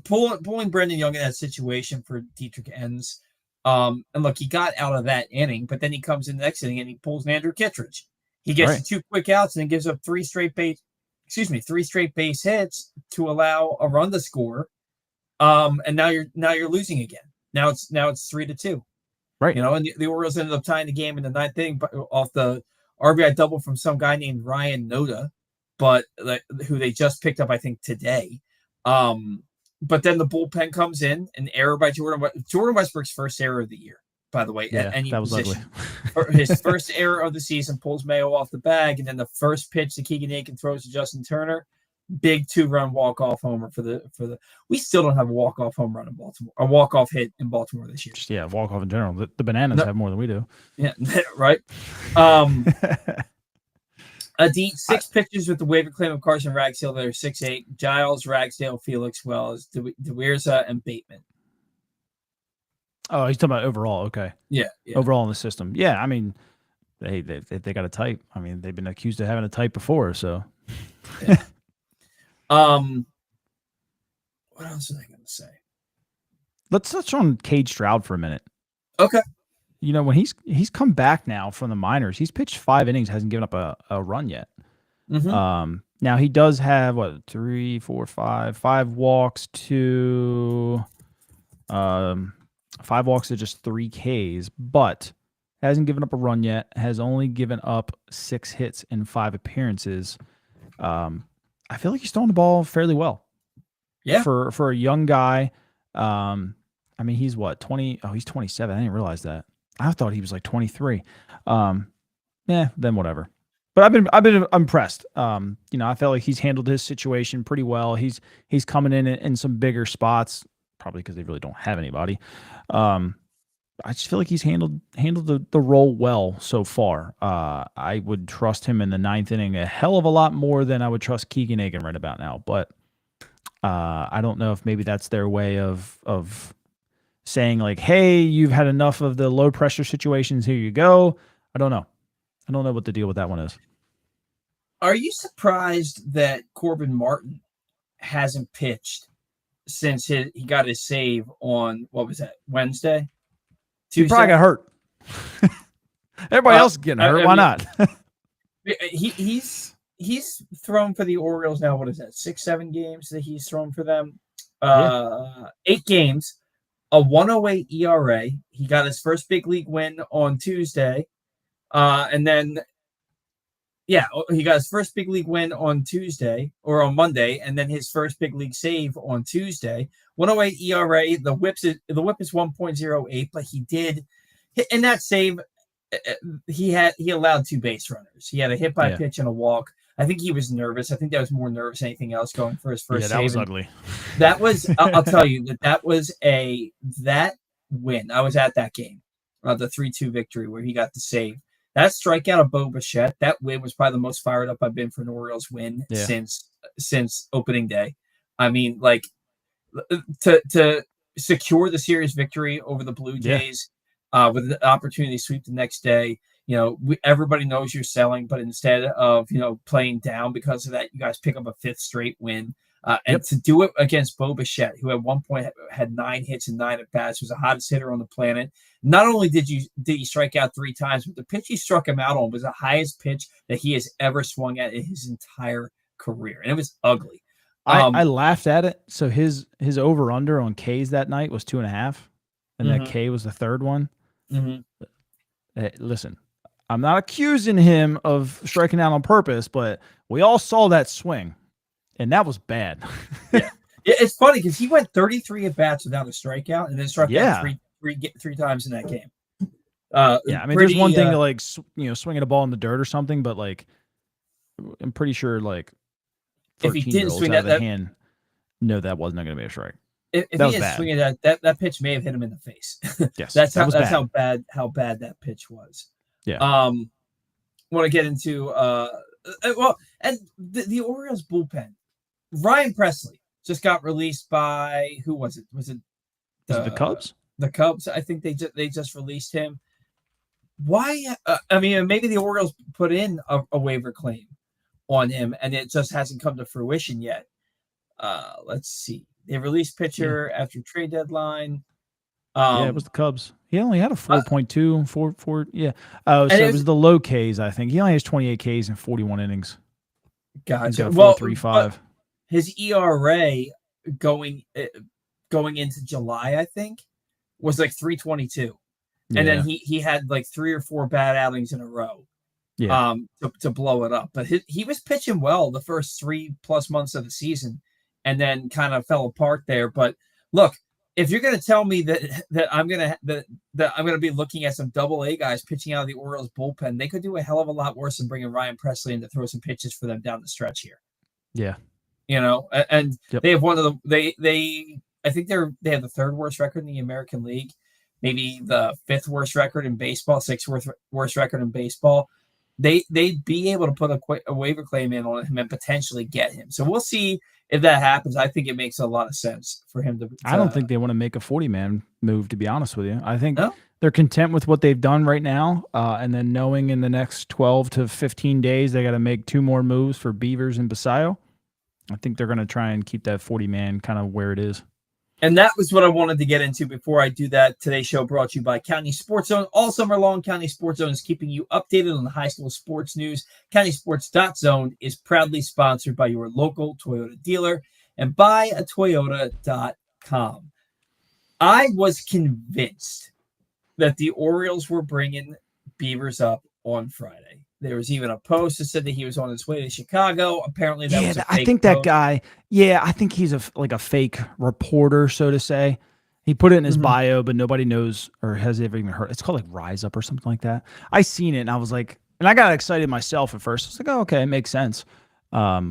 pulling Brandon Young in that situation for Dietrich Enns. And look, he got out of that inning, but then he comes in the next inning and he pulls Andrew Kittredge. He gets 2 quick outs and then gives up 3 straight base hits to allow a run to score. And now you're losing again. Now it's 3-2. Right. And the Orioles ended up tying the game in the 9th inning off the RBI double from some guy named Ryan Noda, but who they just picked up, I think, today. But then the bullpen comes in, an error by Jordan Westbrook's first error of the year, by the way. Yeah, at any that was position. ugly. His first error of the season pulls Mayo off the bag, and then the first pitch that Keegan Aiken throws to Justin Turner, big 2-run walk-off homer for the. We still don't have a walk-off home run in Baltimore, a walk-off hit in Baltimore this year. Walk-off in general. The Bananas have more than we do. Yeah, right. Adit, 6 pitchers with the waiver claim of Carson Ragsdale. They're 6'8". Giles, Ragsdale, Felix Wells, DeWeerza, and Bateman. Oh, he's talking about overall. Okay. Yeah. Overall in the system. Yeah, I mean, they got a type. I mean, they've been accused of having a type before, so. Yeah. What else was I going to say? Let's touch on Cade Stroud for a minute. Okay. You know, when he's come back now from the minors, he's pitched 5 innings, hasn't given up a run yet. Mm-hmm. Now he does have what 3, 4, 5 walks to 5 walks to just 3 Ks, but hasn't given up a run yet. Has only given up 6 hits in 5 appearances. I feel like he's throwing the ball fairly well. Yeah. For a young guy. I mean, he's what 20? Oh, he's 27. I didn't realize that. I thought he was like 23. Then whatever. But I've been impressed. You know, I felt like he's handled his situation pretty well. He's coming in some bigger spots, probably because they really don't have anybody. I just feel like he's handled the role well so far. I would trust him in the 9th inning a hell of a lot more than I would trust Keegan Egan right about now. But I don't know if maybe that's their way of saying like, hey, you've had enough of the low pressure situations. Here you go. I don't know. I don't know what the deal with that one is. Are you surprised that Corbin Martin hasn't pitched since he got his save on, what was that, Wednesday? Tuesday? He probably got hurt. Everybody else is getting hurt. Why not? He's thrown for the Orioles now. What is that? 6-7 games that he's thrown for them. 8 games, a 1.08 ERA. He got his first big league win on Tuesday. And then, he got his first big league win on Tuesday or on Monday, and then his first big league save on Tuesday. 1.08 ERA. The whip is 1.08, but he did in that save. He allowed 2 base runners. He had a hit by pitch and a walk. I think he was nervous. I think that was more nervous than anything else going for his first save. Yeah, that was ugly. That was, I'll tell you, that was that win. I was at that game, the 3-2 victory where he got the save. That strikeout of Bo Bichette, that win was probably the most fired up I've been for an Orioles win since opening day. I mean, like, to secure the series victory over the Blue Jays with the opportunity to sweep the next day. You know, everybody knows you're selling, but instead of, playing down because of that, you guys pick up a 5th straight win. And to do it against Bo Bichette, who at one point had 9 hits and 9 at-bats, was the hottest hitter on the planet. Not only did he strike out 3 times, but the pitch he struck him out on was the highest pitch that he has ever swung at in his entire career. And it was ugly. I laughed at it. So his over-under on Ks that night was 2.5, and that K was the 3rd one. Hey, listen, I'm not accusing him of striking out on purpose, but we all saw that swing, and that was bad. Yeah, it's funny because he went 33 at bats without a strikeout, and then struck out three times in that game. I mean, there's one thing to like swinging a ball in the dirt or something, but like I'm pretty sure like 13-year-olds out of the hand know that wasn't going to be a strike. If he had swinging that pitch may have hit him in the face. Yes, that's how bad that pitch was. Yeah. Want to get into and the Orioles bullpen. Ryan Presley just got released by who was it? Was it the Cubs? The Cubs. I think they just released him. Why? I mean, maybe the Orioles put in a waiver claim on him, and it just hasn't come to fruition yet. Let's see. They released pitcher after trade deadline. It was the Cubs. He only had a 4.2, 4. Yeah. Oh, so it was the low Ks, I think. He only has 28 Ks in 41 innings. Gotcha. 4.35. His ERA going into July, I think, was like 3.22. Yeah. And then he had like 3 or 4 bad outings in a row. Yeah. To blow it up. But he was pitching well the first 3+ months of the season, and then kind of fell apart there. But look, if you're going to tell me that I'm going to be looking at some AA guys pitching out of the Orioles bullpen, they could do a hell of a lot worse than bringing Ryan Presley in to throw some pitches for them down the stretch here. Yeah. And they have one of the I think they have the 3rd worst record in the American League, maybe the 5th worst record in baseball, 6th worst record in baseball. They'd be able to put a waiver claim in on him and potentially get him. So we'll see if that happens. I think it makes a lot of sense for him to I don't think they want to make a 40-man move, to be honest with you. I think they're content with what they've done right now, and then knowing in the next 12 to 15 days they got to make 2 more moves for Beavers and Basayo. I think they're going to try and keep that 40-man kind of where it is. And that was what I wanted to get into. Before I do that, today's show brought to you by County Sports Zone. All summer long, County Sports Zone is keeping you updated on the high school sports news. CountySports.Zone is proudly sponsored by your local Toyota dealer and buyatoyota.com. I was convinced that the Orioles were bringing Beavers up on Friday. There was even a post that said that he was on his way to Chicago. Apparently, that was a fake I think post. that guy. Yeah, I think he's a fake reporter, so to say. He put it in his bio, but nobody knows or has ever even heard. It's called like Rise Up or something like that. I seen it and I was like, and I got excited myself at first. I was like, oh, okay, it makes sense. Are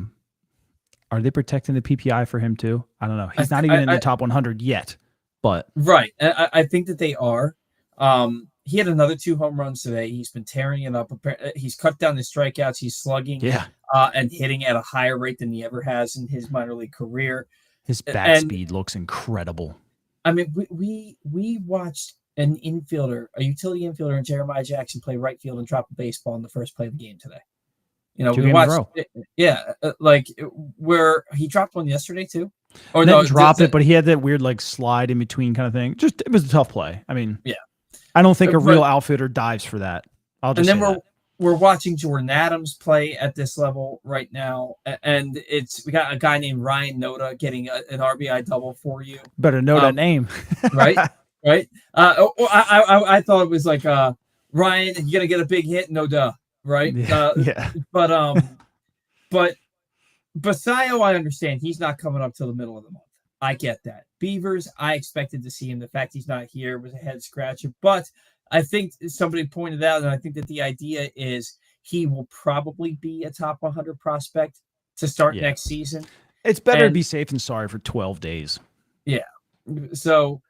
they protecting the PPI for him too? I don't know. He's not even in the top 100 yet, but right. I think that they are. He had another 2 home runs today. He's been tearing it up. He's cut down his strikeouts. He's slugging and hitting at a higher rate than he ever has in his minor league career. His bat speed looks incredible. I mean, we watched an infielder, a utility infielder, and Jeremiah Jackson play right field and drop a baseball in the first play of the game today. You know, we watched, like where he dropped one yesterday too. Or no, dropped it, but he had that weird like slide in between kind of thing. Just it was a tough play. I mean, yeah. I don't think a real outfielder dives for that. I'll just and then we're watching Jordan Adams play at this level right now, and we got a guy named Ryan Noda getting an RBI double for you. Better know that name, right? Right. I thought it was like Ryan, you're gonna get a big hit, no duh, right? Yeah. But Basayo, I understand he's not coming up till the middle of the month. I get that. Beavers, I expected to see him. The fact he's not here was a head scratcher. But I think somebody pointed out, and I think that the idea is he will probably be a top 100 prospect to start next season. It's better to be safe than sorry for 12 days. Yeah. So,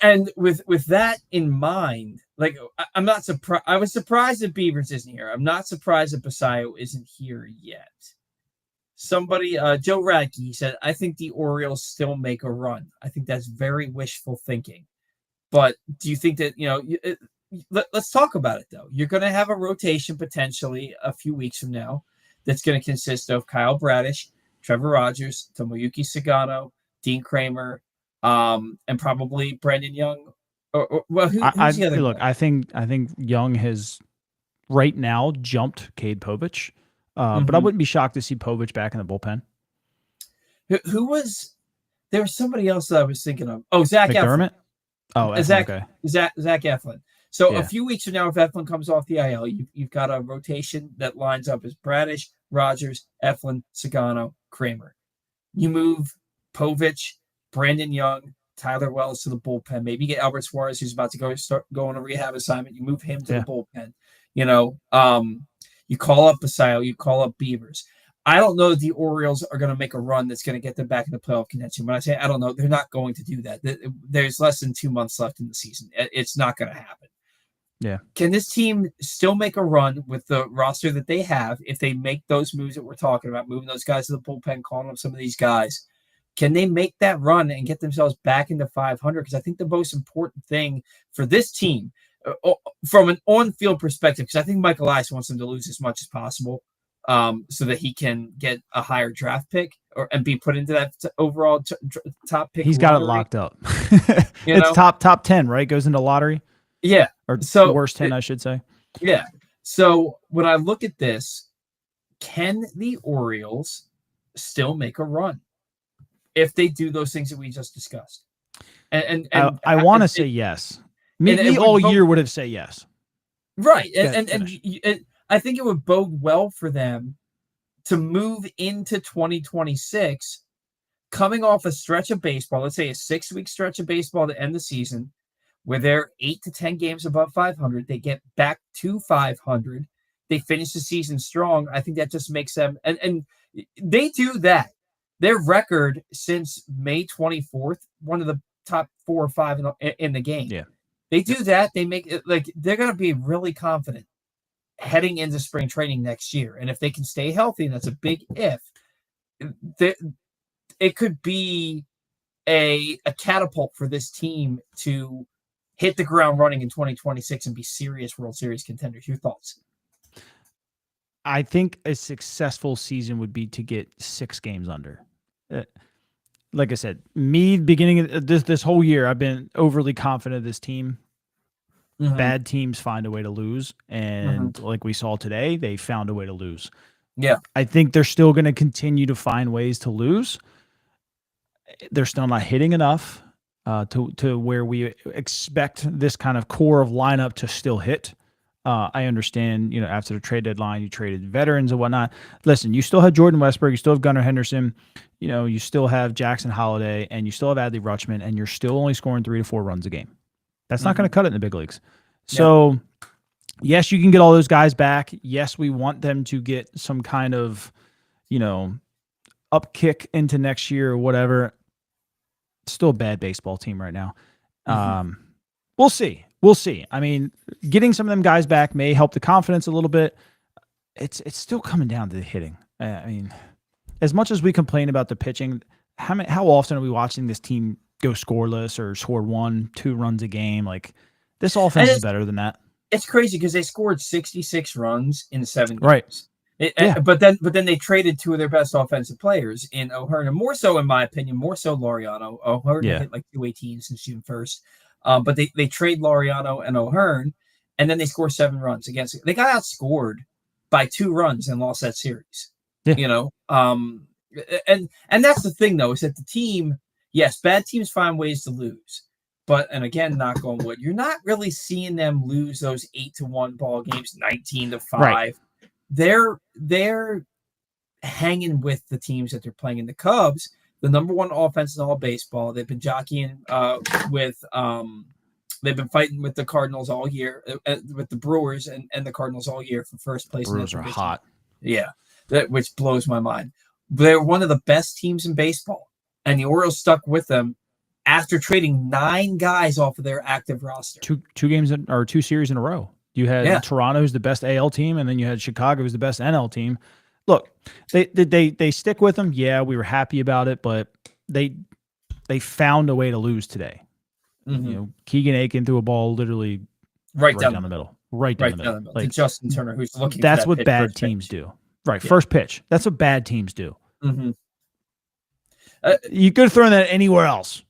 and with that in mind, like I'm not surprised. I was surprised that Beavers isn't here. I'm not surprised that Basayo isn't here yet. Somebody, Joe Radke, he said, I think the Orioles still make a run. I think that's very wishful thinking. But do you think that, let's talk about it, though. You're going to have a rotation potentially a few weeks from now that's going to consist of Kyle Bradish, Trevor Rogers, Tomoyuki Sagano, Dean Kramer, and probably Brandon Young. Who's the other look, guy? I think Young has right now jumped Cade Povich. But I wouldn't be shocked to see Povich back in the bullpen. Who was there? Was somebody else that I was thinking of? Oh, Zach McDermott. Eflin. Oh, Eflin, Zach Eflin. So a few weeks from now, if Eflin comes off the IL, you've got a rotation that lines up as Bradish, Rogers, Eflin, Sagano, Kramer. You move Povich, Brandon Young, Tyler Wells to the bullpen. Maybe get Albert Suarez, who's about to start going on a rehab assignment. You move him to the bullpen. You call up Basayo, you call up Beavers. I don't know that the Orioles are going to make a run that's going to get them back in the playoff contention. When I say I don't know, they're not going to do that. There's less than 2 months left in the season. It's not going to happen. Yeah. Can this team still make a run with the roster that they have if they make those moves that we're talking about, moving those guys to the bullpen, calling up some of these guys? Can they make that run and get themselves back into 500? Because I think the most important thing for this team, from an on-field perspective, because I think Michael Elias wants them to lose as much as possible, so that he can get a higher draft pick and be put into that overall top pick. He's got it locked up. It's top 10, right? Goes into lottery. Yeah, or worst 10, I should say. Yeah. So when I look at this, can the Orioles still make a run if they do those things that we just discussed? And I want to say yes. Me all year would have said yes. Right. And I think it would bode well for them to move into 2026 coming off a stretch of baseball, let's say a 6-week stretch of baseball to end the season, where they're 8 to 10 games above 500. They get back to 500. They finish the season strong. I think that just makes them, and they do that. Their record since May 24th, one of the top 4 or 5 in the game. Yeah. They do that. They make it like they're going to be really confident heading into spring training next year. And if they can stay healthy, and that's a big if, it could be a catapult for this team to hit the ground running in 2026 and be serious World Series contenders. Your thoughts? I think a successful season would be to get 6 games under. Like I said, beginning of this whole year, I've been overly confident of this team. Bad teams find a way to lose, and like we saw today, they found a way to lose. Yeah, I think they're still going to continue to find ways to lose. They're still not hitting enough to where we expect this kind of core of lineup to still hit. I understand, after the trade deadline, you traded veterans and whatnot. Listen, you still have Jordan Westburg, you still have Gunnar Henderson, you still have Jackson Holliday, and you still have Adley Rutschman, and you're still only scoring 3 to 4 runs a game. That's not going to cut it in the big leagues. So, yes, you can get all those guys back. Yes, we want them to get some kind of, up kick into next year or whatever. Still a bad baseball team right now. We'll see. I mean, getting some of them guys back may help the confidence a little bit. It's still coming down to the hitting. I mean, as much as we complain about the pitching, how often are we watching this team go scoreless or score 1-2 runs a game? Like, this offense is better than that. It's crazy because they scored 66 runs in 7 games. Right. But then they traded 2 of their best offensive players in O'Hearn, and more so, in my opinion, Laureano. O'Hearn hit like 218 since June 1st. But they trade Laureano and O'Hearn, and then they score 7 runs against. They got outscored by 2 runs and lost that series. Yeah. And that's the thing, though, is that the team, yes, bad teams find ways to lose. But, and again, knock on wood, you're not really seeing them lose those 8-1 ball games, 19-5. Right. They're hanging with the teams that they're playing. In the Cubs, the number 1 offense in all baseball. They've been jockeying they've been fighting with the Cardinals all year, with the Brewers and the Cardinals all year for first place. Brewers are hot. Yeah, which blows my mind. They're one of the best teams in baseball, and the Orioles stuck with them after trading 9 guys off of their active roster. Two games or 2 series in a row. You had Toronto, who's the best AL team, and then you had Chicago, who's the best NL team. Look, they stick with them. Yeah, we were happy about it, but they found a way to lose today. Keegan Aiken threw a ball literally right down the middle. Right down the middle. Like Justin Turner, who's looking. That's what bad teams do. Right, first pitch. That's what bad teams do. You could have thrown that anywhere else.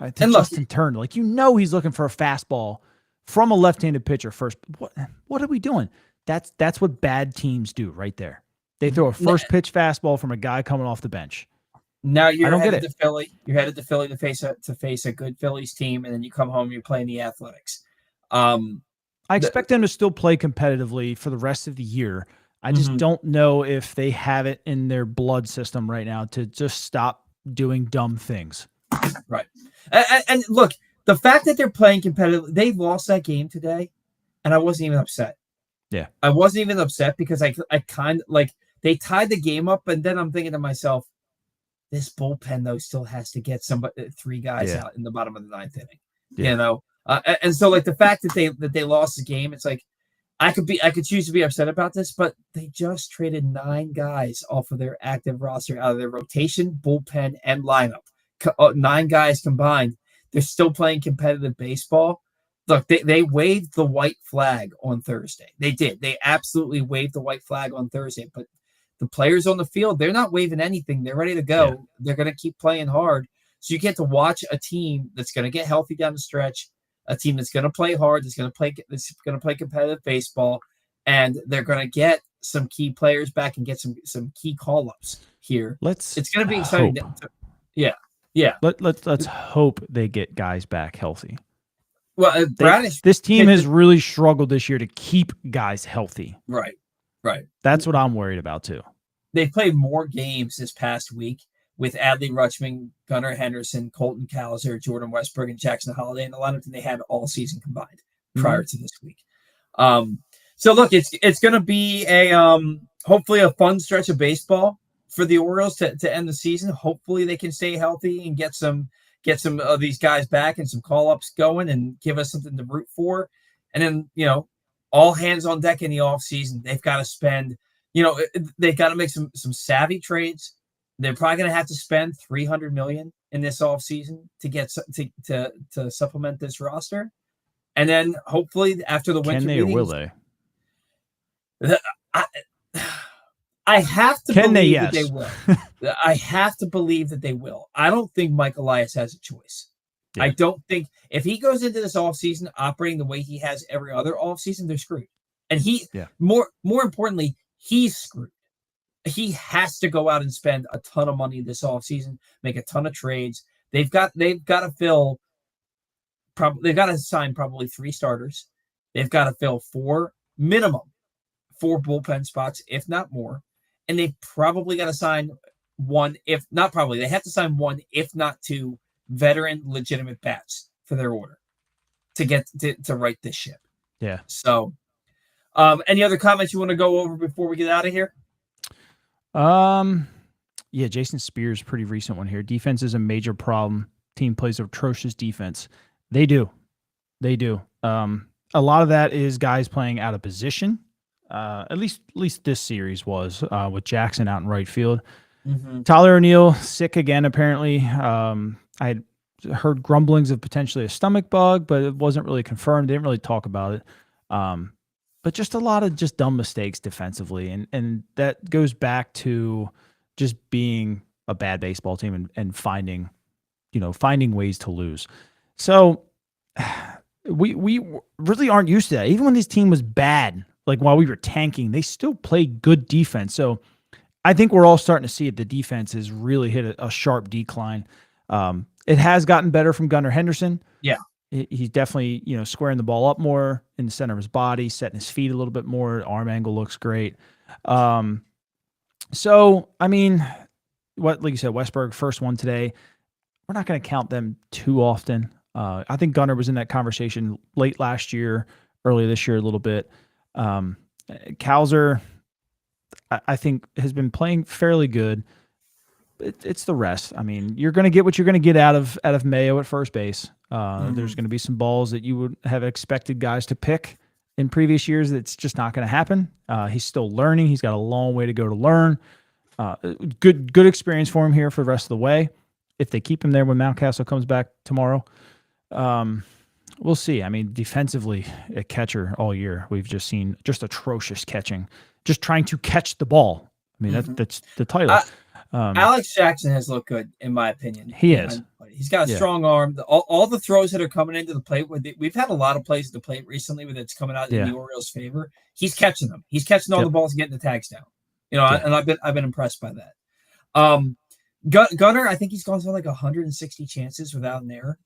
And Justin Turner, he's looking for a fastball from a left-handed pitcher first. What are we doing? That's what bad teams do right there. They throw a first pitch fastball from a guy coming off the bench. Now you're headed to Philly. You're headed to Philly to face a good Phillies team, and then you come home. You're playing the Athletics. I expect them to still play competitively for the rest of the year. I just don't know if they have it in their blood system right now to just stop doing dumb things. Right. And look, the fact that they're playing competitively, they lost that game today, and I wasn't even upset. Yeah. I wasn't even upset because I kind of they tied the game up, and then I'm thinking to myself, this bullpen though still has to get 3 guys out in the bottom of the 9th inning. Yeah. And so the fact that they lost the game, it's like I could choose to be upset about this, but they just traded 9 guys off of their active roster out of their rotation, bullpen, and lineup. 9 guys combined. They're still playing competitive baseball. Look, they waved the white flag on Thursday. They did. They absolutely waved the white flag on Thursday. But the players on the field, they're not waving anything. They're ready to go. Yeah. They're going to keep playing hard. So you get to watch a team that's going to get healthy down the stretch, a team that's going to play hard, that's going to play competitive baseball, and they're going to get some key players back and get some key call-ups here. It's going to be exciting. Yeah. Let's hope they get guys back healthy. Well, this team has really struggled this year to keep guys healthy. Right. That's what I'm worried about too. They played more games this past week with Adley Rutschman, Gunnar Henderson, Colton Cowser, Jordan Westburg, and Jackson Holliday in the lineup than they had all season combined prior to this week. So look, it's going to be a hopefully a fun stretch of baseball for the Orioles to end the season. Hopefully they can stay healthy and get some of these guys back and some call-ups going and give us something to root for. And then, all hands on deck in the offseason. They've got to spend, they've got to make some savvy trades. They're probably going to have to spend $300 million in this offseason to get to supplement this roster. And then hopefully after the winter meetings, or will they? I have to Can believe they? that they Yes. will. I have to believe that they will. I don't think Mike Elias has a choice. Yeah. I don't think if he goes into this offseason operating the way he has every other offseason, they're screwed. And more importantly, he's screwed. He has to go out and spend a ton of money this offseason, make a ton of trades. They've got to fill they've got to sign probably 3 starters. They've got to fill 4 minimum 4 bullpen spots, if not more. And they probably got to sign one, if not probably, they have to sign 1, if not 2 veteran legitimate bats for their order to get to right this ship. Yeah. So any other comments you want to go over before we get out of here? Yeah, Jason Spears, pretty recent one here. Defense is a major problem. Team plays atrocious defense. They do. A lot of that is guys playing out of position. At least this series was with Jackson out in right field. Mm-hmm. Tyler O'Neill sick again apparently. I had heard grumblings of potentially a stomach bug, but it wasn't really confirmed. They didn't really talk about it. But just a lot of just dumb mistakes defensively, and that goes back to just being a bad baseball team and finding ways to lose. So we really aren't used to that. Even when this team was bad, like while we were tanking, they still played good defense. So I think we're all starting to see it. The defense has really hit a sharp decline. It has gotten better from Gunnar Henderson. Yeah. He's definitely, squaring the ball up more in the center of his body, setting his feet a little bit more. Arm angle looks great. So, I mean, like you said, Westberg, first one today. We're not going to count them too often. I think Gunnar was in that conversation late last year, early this year a little bit. Cowser, I think, has been playing fairly good. It's the rest. I mean, you're going to get what you're going to get out of Mayo at first base. There's going to be some balls that you would have expected guys to pick in previous years. That's just not going to happen. He's still learning. He's got a long way to go to learn. Good experience for him here for the rest of the way. If they keep him there when Mountcastle comes back tomorrow, we'll see. I mean, defensively, a catcher all year, we've just seen just atrocious catching, just trying to catch the ball. I mean, that's the title. Alex Jackson has looked good, in my opinion. He is. He's got a strong arm. All the throws that are coming into the plate, we've had a lot of plays at the plate recently where it's coming out in the Orioles' favor. He's catching them. He's catching all the balls and getting the tags down. And I've been impressed by that. Gunnar, I think he's gone through like 160 chances without an error.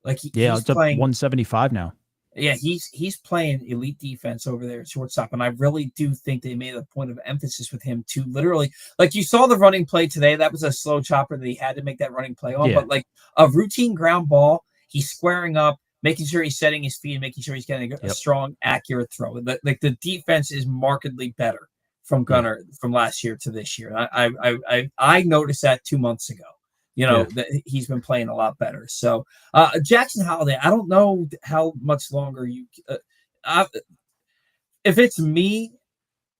Like he's it's up playing 175 now. Yeah, he's playing elite defense over there at shortstop, and I really do think they made a point of emphasis with him to literally, like you saw the running play today. That was a slow chopper that he had to make that running play on, but like a routine ground ball, he's squaring up, making sure he's setting his feet, making sure he's getting a strong, accurate throw. Like the defense is markedly better from Gunnar from last year to this year. I noticed that 2 months ago. That he's been playing a lot better. So Jackson Holiday, I don't know how much longer you. If it's me,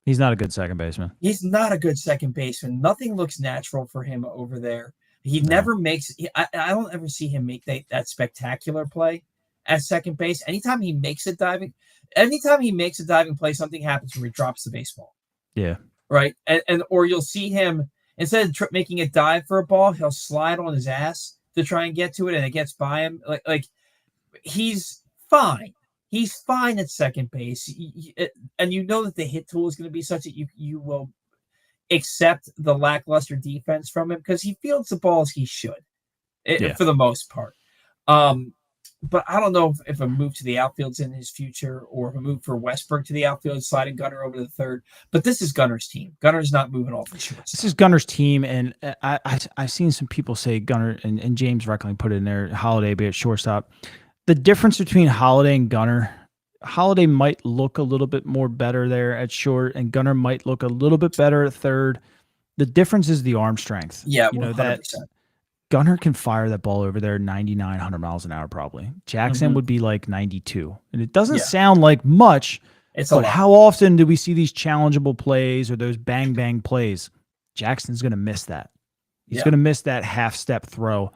he's not a good second baseman. He's not a good second baseman. Nothing looks natural for him over there. He never makes. I don't ever see him make that spectacular play at second base. Anytime he makes a diving play, something happens where he drops the baseball. Yeah. Right. Or you'll see him. Instead of making a dive for a ball, he'll slide on his ass to try and get to it, and it gets by him. Like he's fine. He's fine at second base, and that the hit tool is going to be such that you will accept the lackluster defense from him because he fields the balls he should, for the most part. But I don't know if a move to the outfield's in his future or if a move for Westberg to the outfield, sliding Gunnar over to the third. But this is Gunnar's team. Gunnar's not moving off the shorts. This is Gunnar's team, and I've seen some people say Gunnar, and James Reckling put it in there, Holiday be at shortstop. The difference between Holiday and Gunnar, Holiday might look a little bit more better there at short, and Gunnar might look a little bit better at third. The difference is the arm strength. Yeah, 100%. That Gunnar can fire that ball over there 99, 100 miles an hour probably. Jackson would be like 92. And it doesn't sound like much, but how often do we see these challengeable plays or those bang-bang plays? Jackson's going to miss that. He's going to miss that half-step throw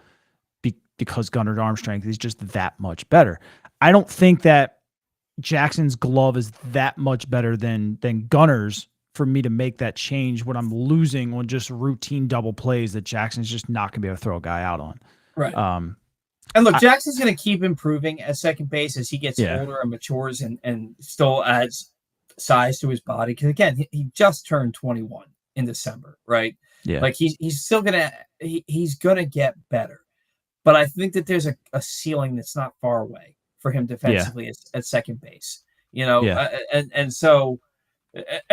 because Gunnar's arm strength is just that much better. I don't think that Jackson's glove is that much better than Gunnar's for me to make that change when I'm losing on just routine double plays that Jackson's just not going to be able to throw a guy out on. Right. And look, Jackson's going to keep improving at second base as he gets older and matures and still adds size to his body. Because again, he just turned 21 in December, right? Yeah. Like he's still he's gonna get better. But I think that there's a ceiling that's not far away for him defensively at second base. And so,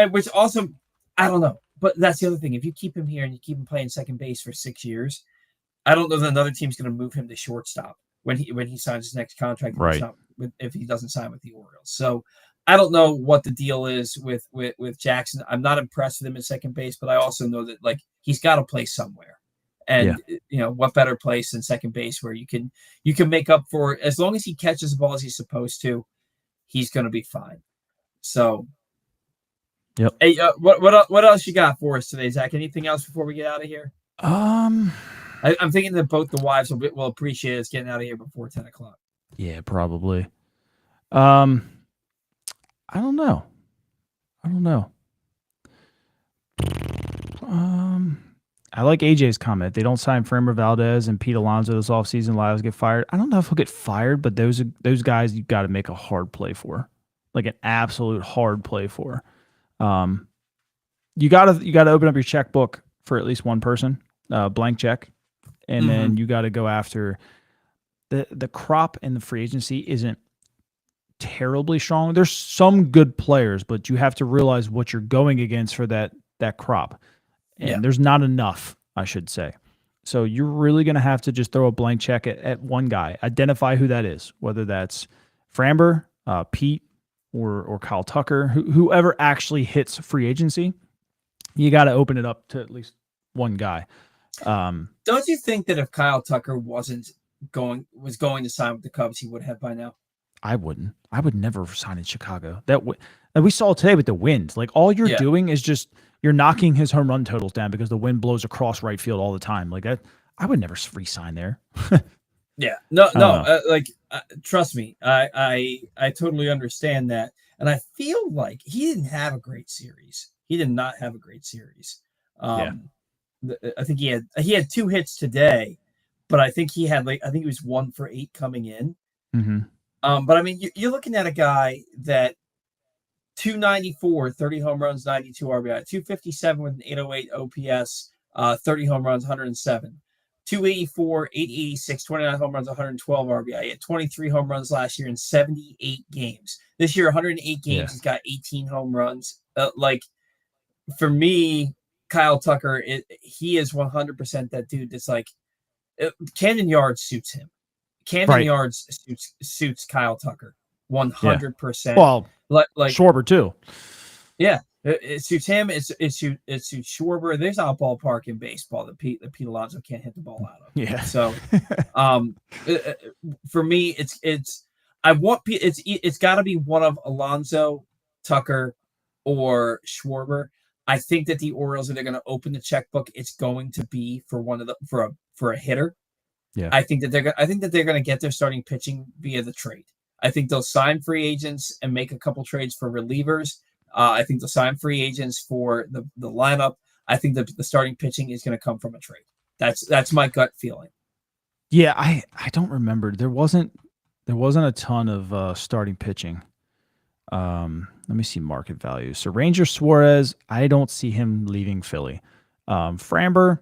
which also, I don't know. But that's the other thing. If you keep him here and you keep him playing second base for 6 years, I don't know that another team's going to move him to shortstop when he signs his next contract. Right. If he doesn't sign with the Orioles. So I don't know what the deal is with Jackson. I'm not impressed with him at second base, but I also know that like he's got to play somewhere. And what better place than second base where you can make up for, as long as he catches the ball as he's supposed to, he's going to be fine. So, yep. Hey, what else you got for us today, Zach? Anything else before we get out of here? I'm thinking that both the wives will appreciate us getting out of here before 10 o'clock. Yeah, probably. I don't know. I like AJ's comment. They don't sign Framber Valdez and Pete Alonso this offseason. Lyles get fired. I don't know if he'll get fired, but those guys you've got to make a hard play for, like an absolute hard play for. You got to open up your checkbook for at least one person, blank check, and then you got to go after the crop in the free agency isn't terribly strong. There's some good players, but you have to realize what you're going against for that crop. And there's not enough, I should say. So you're really going to have to just throw a blank check at one guy. Identify who that is, whether that's Framber, Pete, or Kyle Tucker, whoever actually hits free agency. You got to open it up to at least one guy. Don't you think that if Kyle Tucker was going to sign with the Cubs, he would have by now? I wouldn't. I would never sign in Chicago. And we saw today with the wind. Like all you're doing is just you're knocking his home run totals down because the wind blows across right field all the time. Like that, I would never re-sign there. Trust me, I totally understand that, and I feel like he didn't have a great series. He did not have a great series. I think he had 2 hits today, but I think he was 1 for 8 coming in. But I mean, you're looking at a guy that 294, 30 home runs, 92 RBI, 257 with an 808 OPS, 30 home runs, 107, 284, 886, 29 home runs, 112 RBI. He had 23 home runs last year in 78 games. This year, 108 games, he's got 18 home runs. For me, Kyle Tucker, he is 100% that dude that's like, Camden Yards suits him. Camden Yards suits Kyle Tucker 100%. Well, like Schwarber too. Yeah, it suits him. It suits Schwarber. There's not a ballpark in baseball that Pete Alonso can't hit the ball out of. Yeah. So, for me, it's got to be one of Alonso, Tucker, or Schwarber. I think that the Orioles, if they're going to open the checkbook, it's going to be for for a hitter. Yeah. I think that they're going to get their starting pitching via the trade. I think they'll sign free agents and make a couple trades for relievers. I think they'll sign free agents for the lineup. I think that the starting pitching is going to come from a trade. That's my gut feeling. Yeah, I don't remember. There wasn't a ton of starting pitching. Let me see market value. So Ranger Suarez, I don't see him leaving Philly. Framber,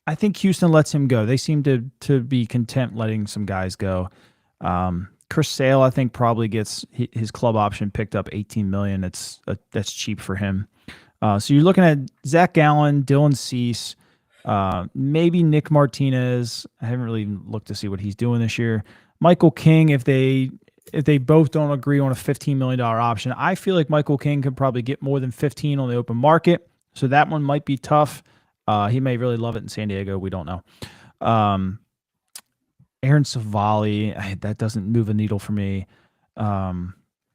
I think Houston lets him go. They seem to be content letting some guys go. Chris Sale, I think, probably gets his club option picked up $18 million. That's cheap for him. So you're looking at Zach Gallen, Dylan Cease, maybe Nick Martinez. I haven't really looked to see what he's doing this year. Michael King, if they both don't agree on a $15 million option, I feel like Michael King could probably get more than 15 on the open market. So that one might be tough. He may really love it in San Diego. We don't know. Aaron Savali, that doesn't move a needle for me. Stroman,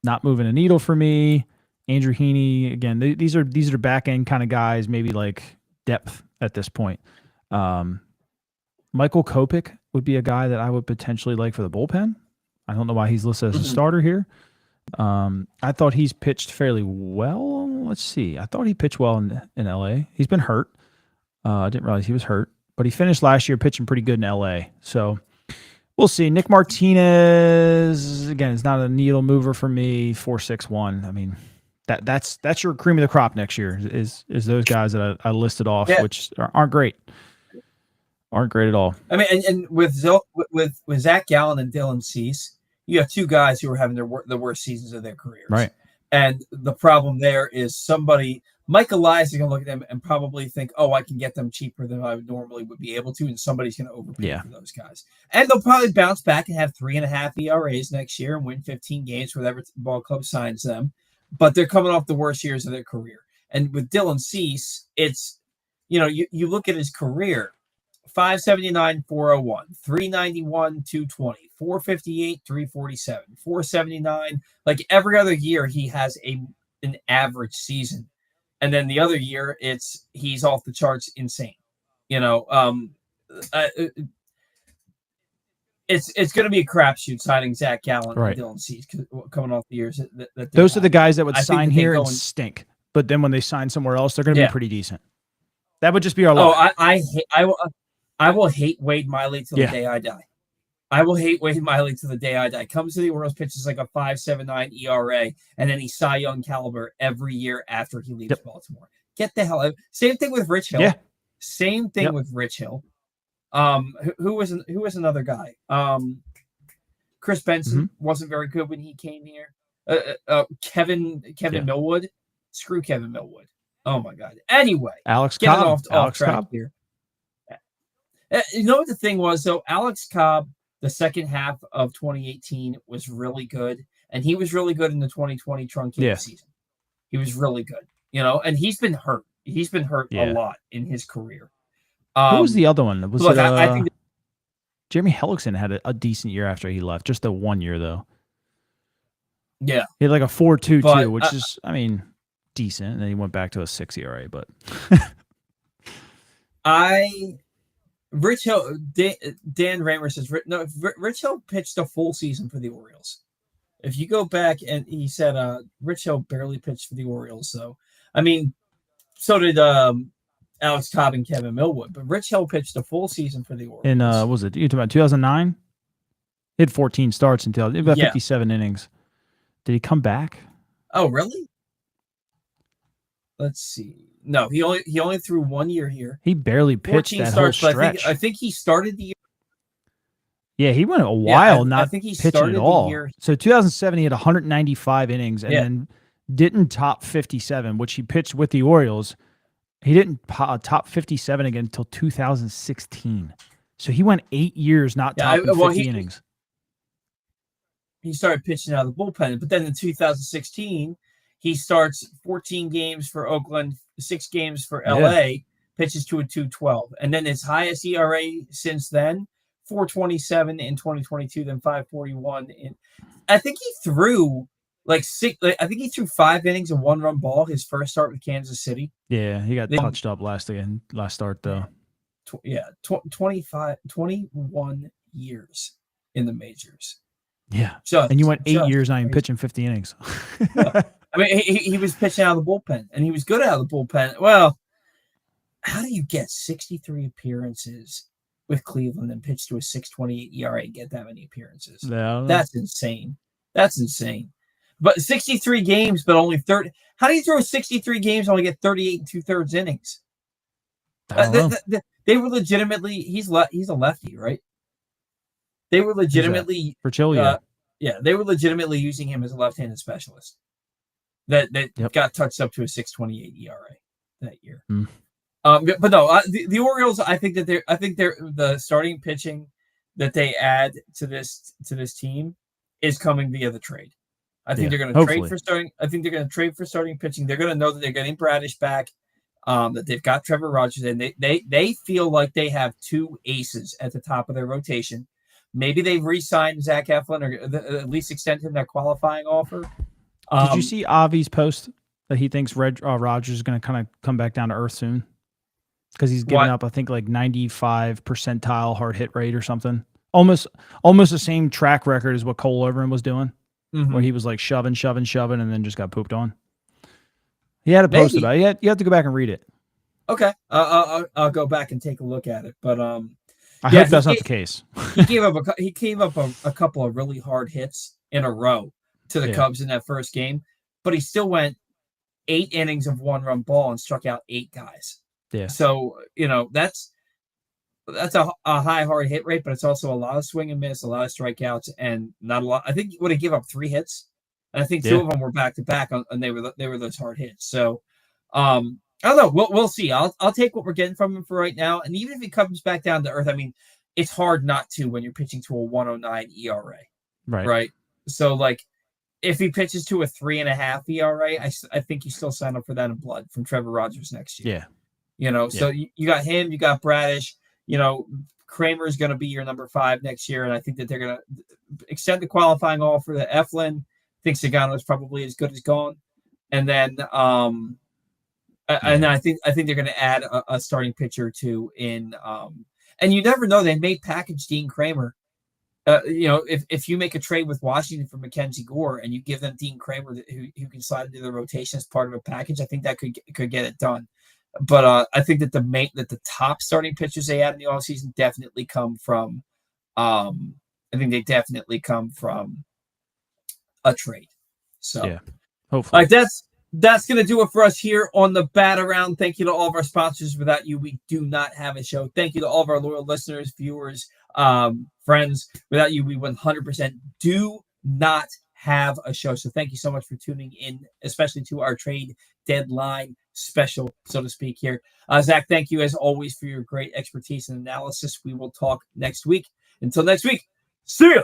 not moving a needle for me. Andrew Heaney, again, these are back end kind of guys, maybe like depth at this point. Michael Kopech would be a guy that I would potentially like for the bullpen. I don't know why he's listed as a starter here. I thought he's pitched fairly well. Let's see. I thought he pitched well in LA. He's been hurt. I didn't realize he was hurt, but he finished last year pitching pretty good in LA. So we'll see. Nick Martinez, again, is not a needle mover for me. 4.61. I mean, that's your cream of the crop next year is those guys that I listed off, which aren't great. Aren't great at all. I mean, and with Zach Gallen and Dylan Cease, you have two guys who are having the worst seasons of their careers. Right. And the problem there is Mike Elias is going to look at them and probably think, oh, I can get them cheaper than I normally would be able to, and somebody's going to overpay for those guys. And they'll probably bounce back and have 3.5 ERAs next year and win 15 games, whatever ball club signs them. But they're coming off the worst years of their career. And with Dylan Cease, it's, you look at his career, 579, 401, 391, 220, 458, 347, 479. Like every other year, he has an average season. And then the other year, he's off the charts insane. It's going to be a crapshoot signing Zach Gallen and Dylan Cease coming off the years that those are the guys that would sign here and stink. But then when they sign somewhere else, they're going to be pretty decent. That would just be our luck. I will hate Wade Miley till the day I die. I will hate Wade Miley till the day I die. Comes to the Orioles, pitches like a 5.79 ERA, and then he's Cy Young caliber every year after he leaves Baltimore. Get the hell out. Same thing with Rich Hill. Yeah. Same thing with Rich Hill. Who was another guy? Chris Benson wasn't very good when he came here. Kevin Millwood. Screw Kevin Millwood. Oh my God. Anyway, Alex Cobb. Off track here. You know what the thing was, though? Alex Cobb, the second half of 2018 was really good, and he was really good in the 2020 truncated season. He was really good, and he's been hurt. He's been hurt a lot in his career. Who was the other one? I think Jeremy Hellickson had a decent year after he left. Just the 1 year, though. Yeah. He had like a 4.22, which is, decent. And then he went back to a 6 ERA, but... Rich Hill, Dan Raymer says, Rich Hill pitched a full season for the Orioles. If you go back, and he said Rich Hill barely pitched for the Orioles. So, so did Alex Cobb and Kevin Millwood. But Rich Hill pitched a full season for the Orioles. And what was it? You talking about 2009? He had 14 starts until about 57 innings. Did he come back? Oh, really? Let's see. No, he only threw 1 year here. He barely pitched that starts, whole stretch. I think he started the year. Yeah, he went a while not pitching at all. So 2007, he had 195 innings and then didn't top 57, which he pitched with the Orioles. He didn't top 57 again until 2016. So he went 8 years not topping 50 innings. He started pitching out of the bullpen, but then in 2016, he starts 14 games for Oakland, 6 games for LA, pitches to a 2.12. And then his highest ERA since then, 4.27 in 2022, then 5.41. I think he threw I think he threw 5 innings and 1 run ball his first start with Kansas City. Yeah, he got touched up last start though. 21 years in the majors. Yeah. And you went 8 years not even pitching 50 innings. He was pitching out of the bullpen, and he was good out of the bullpen. Well, how do you get 63 appearances with Cleveland and pitch to a 6.28 ERA and get that many appearances? No. That's insane. But 63 games, but only 30. How do you throw 63 games and only get 38 and 2/3 innings? They were legitimately. He's a lefty, right? They were legitimately for Chile. They were legitimately using him as a left-handed specialist. That got touched up to a 6.28 ERA that year. But no, the Orioles. I think they're the starting pitching that they add to this team is coming via the trade. I think they're going to trade for starting. I think they're going to trade for starting pitching. They're going to know that they're getting Bradish back. That they've got Trevor Rogers, and they feel like they have 2 aces at the top of their rotation. Maybe they've re-signed Zach Eflin or at least extended that qualifying offer. Did you see Avi's post that he thinks Rogers is going to kind of come back down to earth soon? Because he's giving up, I think, like 95 percentile hard hit rate or something. Almost the same track record as what Cole Overman was doing. where he was like shoving, and then just got pooped on. He had a post about it. You have to go back and read it. Okay, I'll go back and take a look at it. But I hope that's not the case. He gave up a couple of really hard hits in a row to the Cubs in that first game, but he still went 8 innings of 1-run ball and struck out 8 guys. Yeah. So that's a high hard hit rate, but it's also a lot of swing and miss, a lot of strikeouts, and not a lot. I think he would have given up 3 hits, and I think 2 of them were back to back, and they were those hard hits. So, I don't know. We'll see. I'll take what we're getting from him for right now, and even if he comes back down to earth, I mean, it's hard not to when you're pitching to a 1.09 ERA, right? So like, if he pitches to a 3.5 ERA, I think you still sign up for that in blood from Trevor Rogers next year. Yeah. So you got him, you got Bradish. Kramer is going to be your number 5 next year, and I think that they're going to extend the qualifying offer to Eflin. I think Sagano is probably as good as gone, and then and I think they're going to add a starting pitcher too in. And you never know, they may package Dean Kramer. If you make a trade with Washington for Mackenzie Gore and you give them Dean Kramer who can slide into the rotation as part of a package, I think that could get it done. But I think that the top starting pitchers they had in the offseason definitely come from a trade. So yeah, hopefully. Like that's going to do it for us here on the Bat Around. Thank you to all of our sponsors. Without you, we do not have a show. Thank you to all of our loyal listeners, viewers, friends. Without you, we 100% do not have a show. So thank you so much for tuning in, especially to our trade deadline special, so to speak, here. Zach, thank you as always for your great expertise and analysis. We will talk next week. Until next week, see ya.